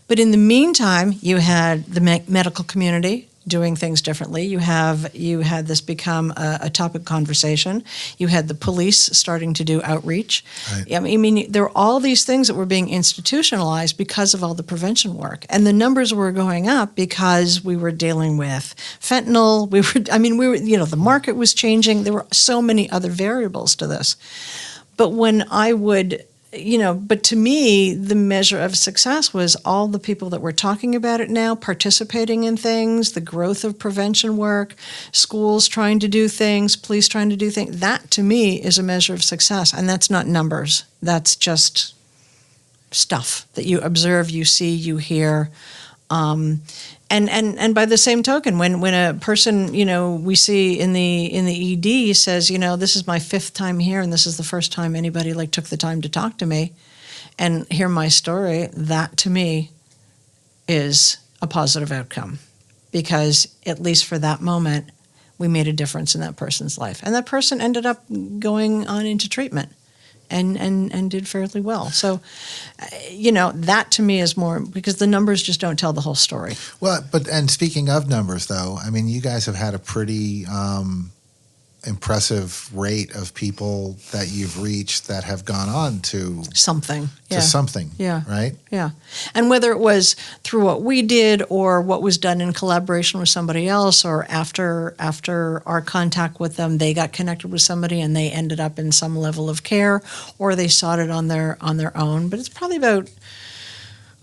But in the meantime, you had the medical community doing things differently. You had this become a topic conversation. You had the police starting to do outreach. Right. I mean, there were all these things that were being institutionalized because of all the prevention work, and the numbers were going up because we were dealing with fentanyl. The market was changing. There were so many other variables to this. But when I would but to me, the measure of success was all the people that were talking about it now, participating in things, the growth of prevention work, schools trying to do things, police trying to do things. That, to me, is a measure of success. And that's not numbers. That's just stuff that you observe, you see, you hear. And by the same token, when a person, we see in the ED says, this is my 5th time here, and this is the first time anybody took the time to talk to me and hear my story, that to me is a positive outcome, because at least for that moment, we made a difference in that person's life, and that person ended up going on into treatment. And did fairly well. So, that to me is more, because the numbers just don't tell the whole story. Well, and speaking of numbers, though, I mean, you guys have had a pretty impressive rate of people that you've reached that have gone on to something. Yeah. Right? Yeah. And whether it was through what we did or what was done in collaboration with somebody else, or after our contact with them, they got connected with somebody and they ended up in some level of care, or they sought it on their own. But it's probably about,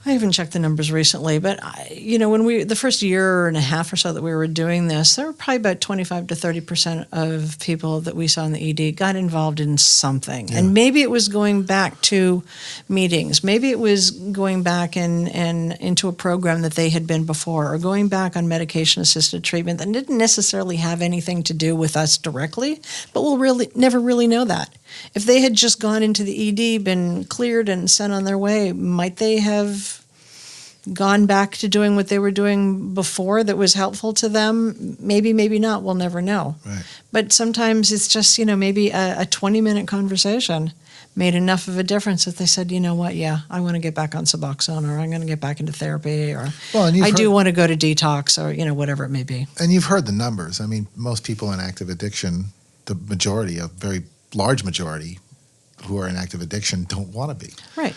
I haven't checked the numbers recently, but when the first year and a half or so that we were doing this, there were probably about 25 to 30% of people that we saw in the ED got involved in something. Yeah. And maybe it was going back to meetings, maybe it was going back and into a program that they had been before, or going back on medication-assisted treatment that didn't necessarily have anything to do with us directly, but we'll never really know that. If they had just gone into the ED, been cleared and sent on their way, might they have gone back to doing what they were doing before that was helpful to them? Maybe, maybe not. We'll never know. Right. But sometimes it's just, maybe a 20-minute conversation made enough of a difference that they said, I want to get back on Suboxone, or I'm going to get back into therapy, or I do want to go to detox, or, whatever it may be. And you've heard the numbers. I mean, most people in active addiction, the majority, a very large majority who are in active addiction, don't want to be. Right.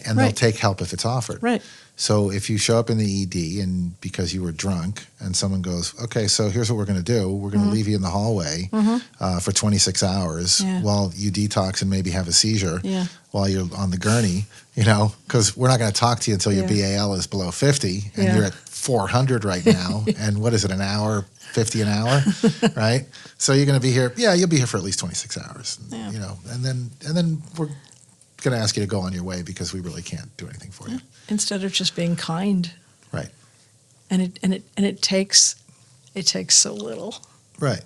And they'll take help if it's offered. Right. So if you show up in the ED and because you were drunk and someone goes, okay, so here's what we're going to do. We're going to leave you in the hallway for 26 hours while you detox and maybe have a seizure while you're on the gurney, because we're not going to talk to you until your BAL is below 50 and you're at 400 right now. And what is it, an hour, 50 an hour, right? So you're going to be here. Yeah, you'll be here for at least 26 hours, and then we're going to ask you to go on your way because we really can't do anything for you. Instead of just being kind. Right. And it takes so little. Right.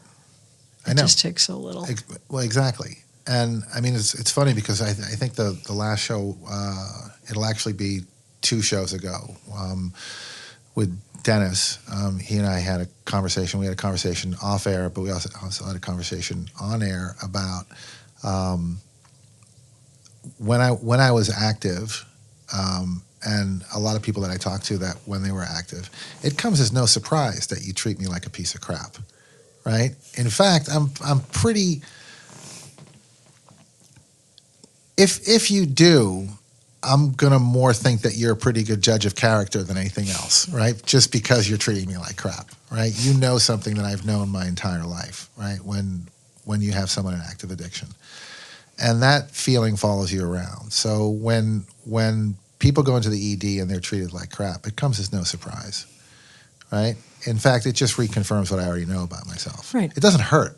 I know. It just takes so little. Well, exactly. And I mean, it's funny because I think the last show, it'll actually be 2 shows ago, with Dennis. He and I had a conversation. We had a conversation off air, but we also had a conversation on air about when I was active, and a lot of people that I talk to that when they were active, it comes as no surprise that you treat me like a piece of crap, right? In fact, I'm pretty. If you do, I'm gonna more think that you're a pretty good judge of character than anything else, right? Just because you're treating me like crap, right? You know something that I've known my entire life, right? When you have someone in active addiction, and that feeling follows you around. So when people go into the ED and they're treated like crap, it comes as no surprise, right? In fact, it just reconfirms what I already know about myself. Right. It doesn't hurt,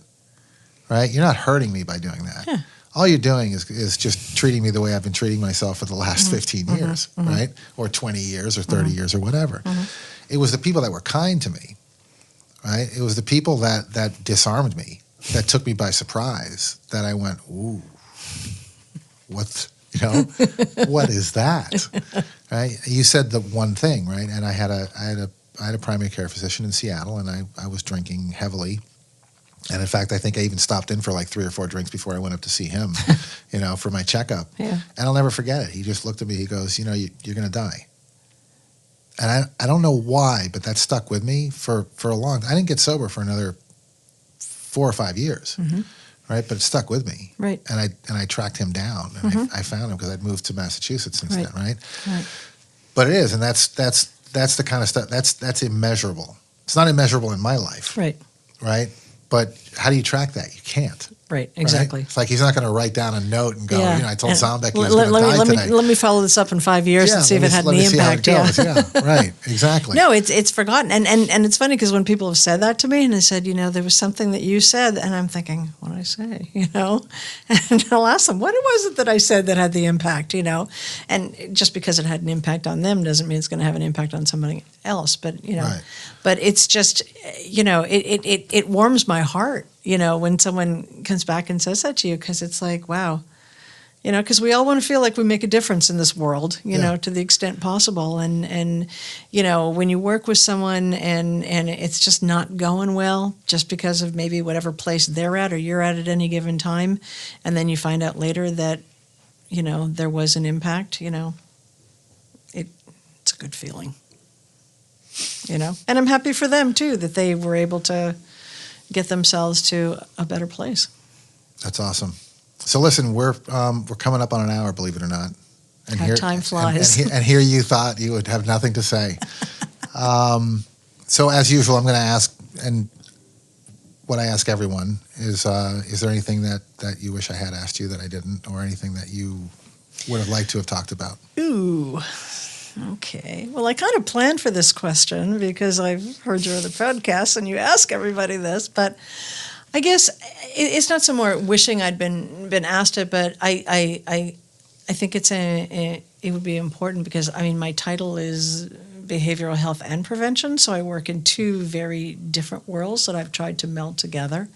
right? You're not hurting me by doing that. Yeah. All you're doing is just treating me the way I've been treating myself for the last 15 years, right? Or 20 years or 30 years or whatever. It was the people that were kind to me, right? It was the people that disarmed me, that took me by surprise, that I went, ooh, what is that, right? You said the one thing, right? And I had a primary care physician in Seattle, and I was drinking heavily. And in fact, I think I even stopped in for like 3 or 4 drinks before I went up to see him, for my checkup. Yeah. And I'll never forget it. He just looked at me. He goes, you're going to die. And I don't know why, but that stuck with me for a long time. I didn't get sober for another 4 or 5 years, right? But it stuck with me. Right. And I tracked him down, and I found him because I'd moved to Massachusetts since then, right? Right. But it is, and that's the kind of stuff, that's immeasurable. It's not immeasurable in my life. Right. Right? But how do you track that? You can't. Right, exactly. Right? It's like he's not going to write down a note and go, I told Zombeck he was let going to die today. Let me follow this up in 5 years and see if it had any impact. Yeah, right, exactly. No, it's forgotten. And it's funny because when people have said that to me and they said, there was something that you said, and I'm thinking, what did I say? And I'll ask them, what was it that I said that had the impact, And just because it had an impact on them doesn't mean it's going to have an impact on somebody else. But, Right. But it's just, it warms my heart, when someone comes back and says that to you, because it's like, wow, because we all want to feel like we make a difference in this world, to the extent possible. And when you work with someone and it's just not going well, just because of maybe whatever place they're at or you're at any given time, and then you find out later that, there was an impact, it's a good feeling. And I'm happy for them too, that they were able to get themselves to a better place. That's awesome. So listen, we're coming up on an hour, believe it or not. And How time flies. And here you thought you would have nothing to say. So as usual, I'm going to ask, and what I ask everyone is there anything that you wish I had asked you that I didn't, or anything that you would have liked to have talked about? Ooh. Okay. Well, I kind of planned for this question because I've heard your other podcasts and you ask everybody this, but I guess it's not so more wishing I'd been asked it, but I think it would be important because my title is behavioral health and prevention, so I work in 2 very different worlds that I've tried to meld together.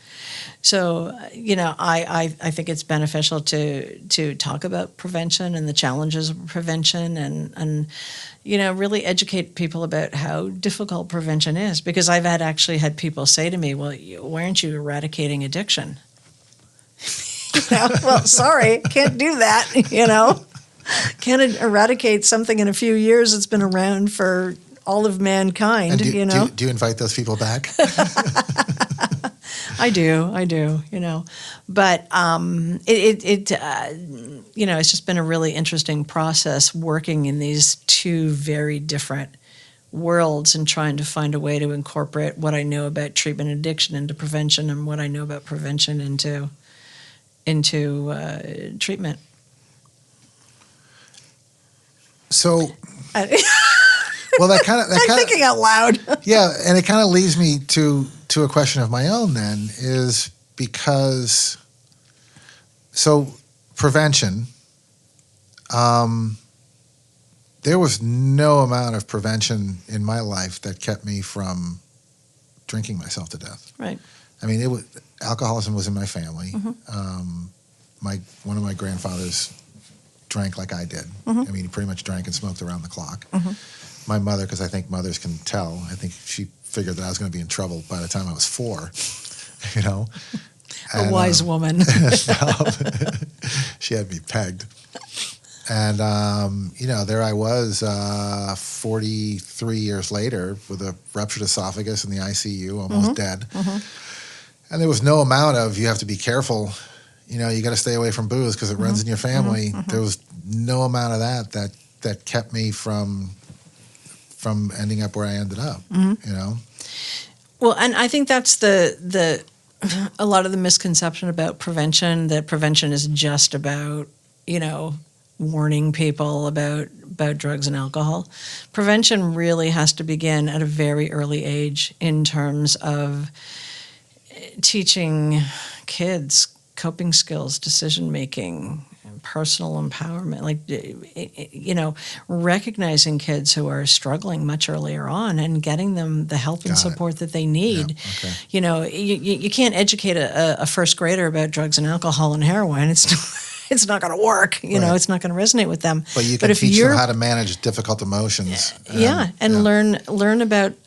So, I think it's beneficial to talk about prevention and the challenges of prevention and really educate people about how difficult prevention is. Because I've actually had people say to me, well, why aren't you eradicating addiction? Well, sorry, can't do that, Can't eradicate something in a few years that's been around for all of mankind, And do you invite those people back? I do, but it's just been a really interesting process working in these two very different worlds and trying to find a way to incorporate what I know about treatment and addiction into prevention and what I know about prevention into treatment. So, well, that kind of I'm thinking out loud. Yeah, and it kind of leads me to a question of my own. Then is because prevention. There was no amount of prevention in my life that kept me from drinking myself to death. Right. I mean, alcoholism was in my family. One of my grandfathers drank like I did. I mean, he pretty much drank and smoked around the clock. My mother, because I think mothers can tell, I think she figured that I was going to be in trouble by the time I was 4. A wise woman. She had me pegged. And, there I was 43 years later with a ruptured esophagus in the ICU, almost dead. And there was no amount of, you have to be careful, you got to stay away from booze because it runs in your family. There was no amount of that kept me from ending up where I ended up, Well, and I think that's a lot of the misconception about prevention, that prevention is just about, warning people about drugs and alcohol. Prevention really has to begin at a very early age in terms of teaching kids coping skills, decision making, personal empowerment, recognizing kids who are struggling much earlier on and getting them the help and support that they need. Yeah, okay. You can't educate a first grader about drugs and alcohol and heroin. It's not going to work. Right. It's not going to resonate with them. But you can teach them how to manage difficult emotions.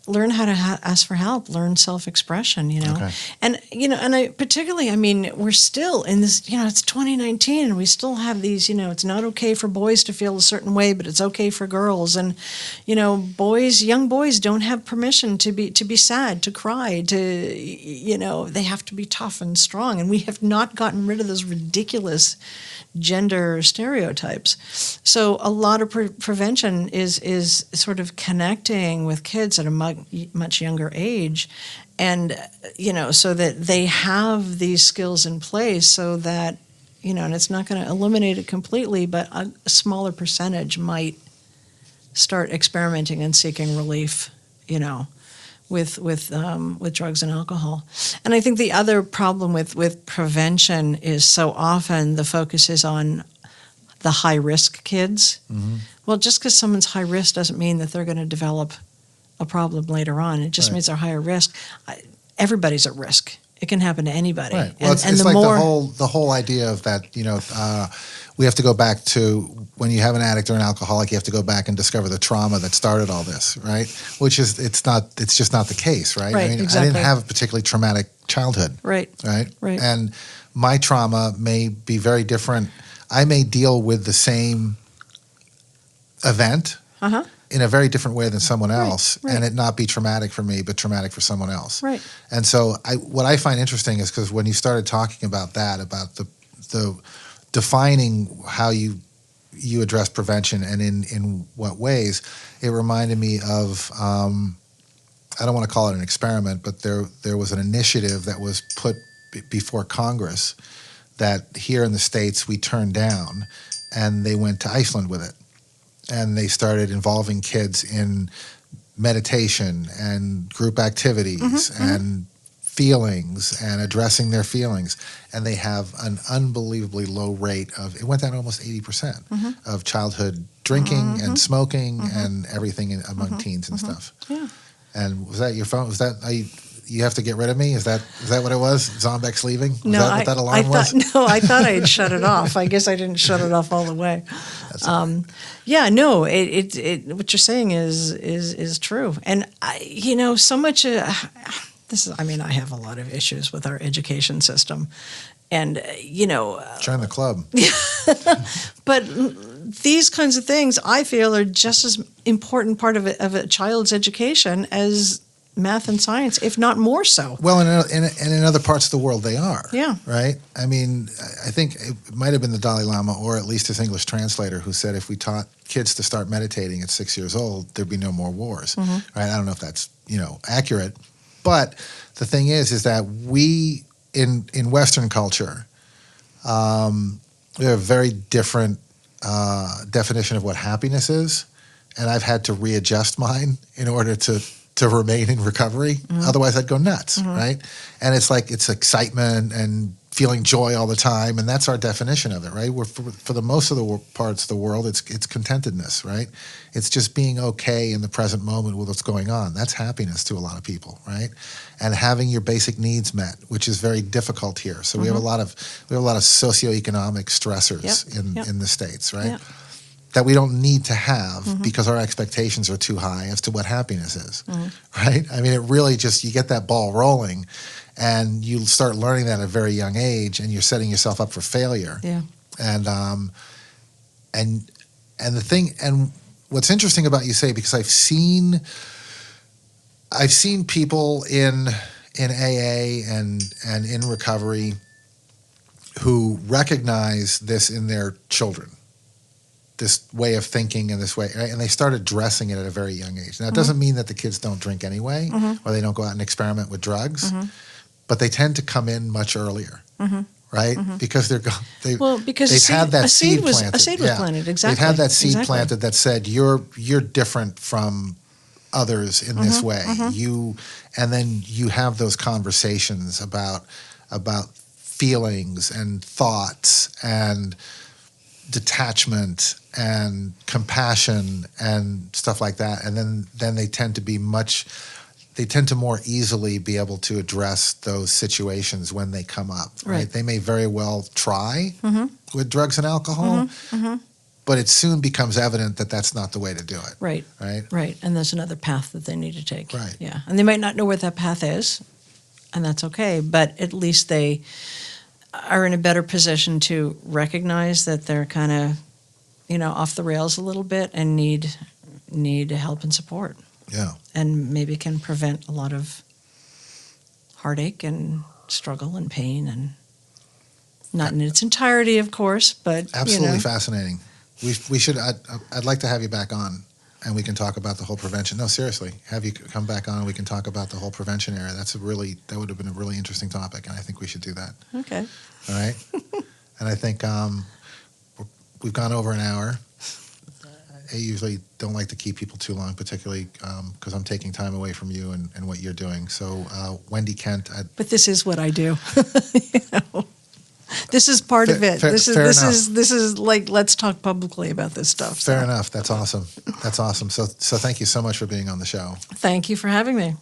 Learn how to ask for help, learn self-expression, Okay. And, and I particularly, we're still in this, it's 2019 and we still have these, it's not okay for boys to feel a certain way, but it's okay for girls. And, young boys don't have permission to be sad, to cry, they have to be tough and strong. And we have not gotten rid of those ridiculous gender stereotypes. So a lot of prevention is sort of connecting with kids at a much younger age, and so that they have these skills in place, so that and it's not going to eliminate it completely, but a smaller percentage might start experimenting and seeking relief, with drugs and alcohol. And I think the other problem with prevention is so often the focus is on the high-risk kids. Well, just because someone's high risk doesn't mean that they're going to develop a problem later on. It just means they're higher risk. Everybody's at risk. It can happen to anybody. Right. Well, it's like the whole idea of that, we have to go back to when you have an addict or an alcoholic, you have to go back and discover the trauma that started all this, right? Which is, it's just not the case, right? Right, exactly. I didn't have a particularly traumatic childhood. Right. And my trauma may be very different. I may deal with the same event in a very different way than someone else, and it not be traumatic for me, but traumatic for someone else. Right. And so what I find interesting is because when you started talking about that, about the defining how you address prevention and in what ways, it reminded me of, I don't want to call it an experiment, but there was an initiative that was put before Congress that here in the States we turned down, and they went to Iceland with it. And they started involving kids in meditation and group activities and feelings and addressing their feelings. And they have an unbelievably low rate of, it went down almost 80% of childhood drinking and smoking and everything among teens and stuff. Yeah. And was that your phone? Was that, you have to get rid of me? Is that what it was? Zombeck's leaving? Was No, that what that alarm was? No, I thought I had shut it off. I guess I didn't shut it off all the way. That's okay. Yeah, no, it what you're saying is true. And so much this is, I have a lot of issues with our education system. And Join the club. But these kinds of things I feel are just as important part of a child's education as math and science, if not more so. Well, in other parts of the world, they are. Yeah. Right? I mean, I think it might have been the Dalai Lama or at least his English translator who said if we taught kids to start meditating at 6 years old, there'd be no more wars. Right? I don't know if that's, accurate. But the thing is that we, in Western culture, we have a very different definition of what happiness is. And I've had to readjust mine in order to remain in recovery. Otherwise, I'd go nuts, right? And it's like it's excitement and feeling joy all the time, and that's our definition of it, right? We're for the most of the parts of the world, it's contentedness, right? It's just being okay in the present moment with what's going on. That's happiness to a lot of people, right? And having your basic needs met, which is very difficult here. So we have a lot of socioeconomic stressors in the States, right? That we don't need to have because our expectations are too high as to what happiness is, right? I mean, it really just, you get that ball rolling and you start learning that at a very young age and you're setting yourself up for failure. Yeah. And the thing, and what's interesting about you say, because I've seen people in AA and in recovery who recognize this in their children, this way of thinking and this way, right? And they start addressing it at a very young age. Now, it doesn't mean that the kids don't drink anyway, or they don't go out and experiment with drugs, but they tend to come in much earlier, right? Because they've had that seed planted. A seed was planted, exactly. They've had that seed planted that said, you're different from others in this way. And then you have those conversations about feelings and thoughts and detachment and compassion and stuff like that, and then they tend to more easily be able to address those situations when they come up. Right? They may very well try with drugs and alcohol, but it soon becomes evident that that's not the way to do it. Right. And there's another path that they need to take. Right. Yeah, and they might not know where that path is, and that's okay. But at least they are in a better position to recognize that they're kind of, off the rails a little bit and need help and support. Yeah. And maybe can prevent a lot of heartache and struggle and pain, and not in its entirety, of course, but absolutely fascinating. We should. I'd like to have you back on, and we can talk about the whole prevention. No, seriously, have you come back on and we can talk about the whole prevention area. That would have been a really interesting topic, and I think we should do that. Okay. All right. And I think we've gone over an hour. I usually don't like to keep people too long, particularly because I'm taking time away from you and what you're doing. So, Wendy Kent. But this is what I do. This is part of it. This is like, let's talk publicly about this stuff. Fair enough. That's awesome. So thank you so much for being on the show. Thank you for having me.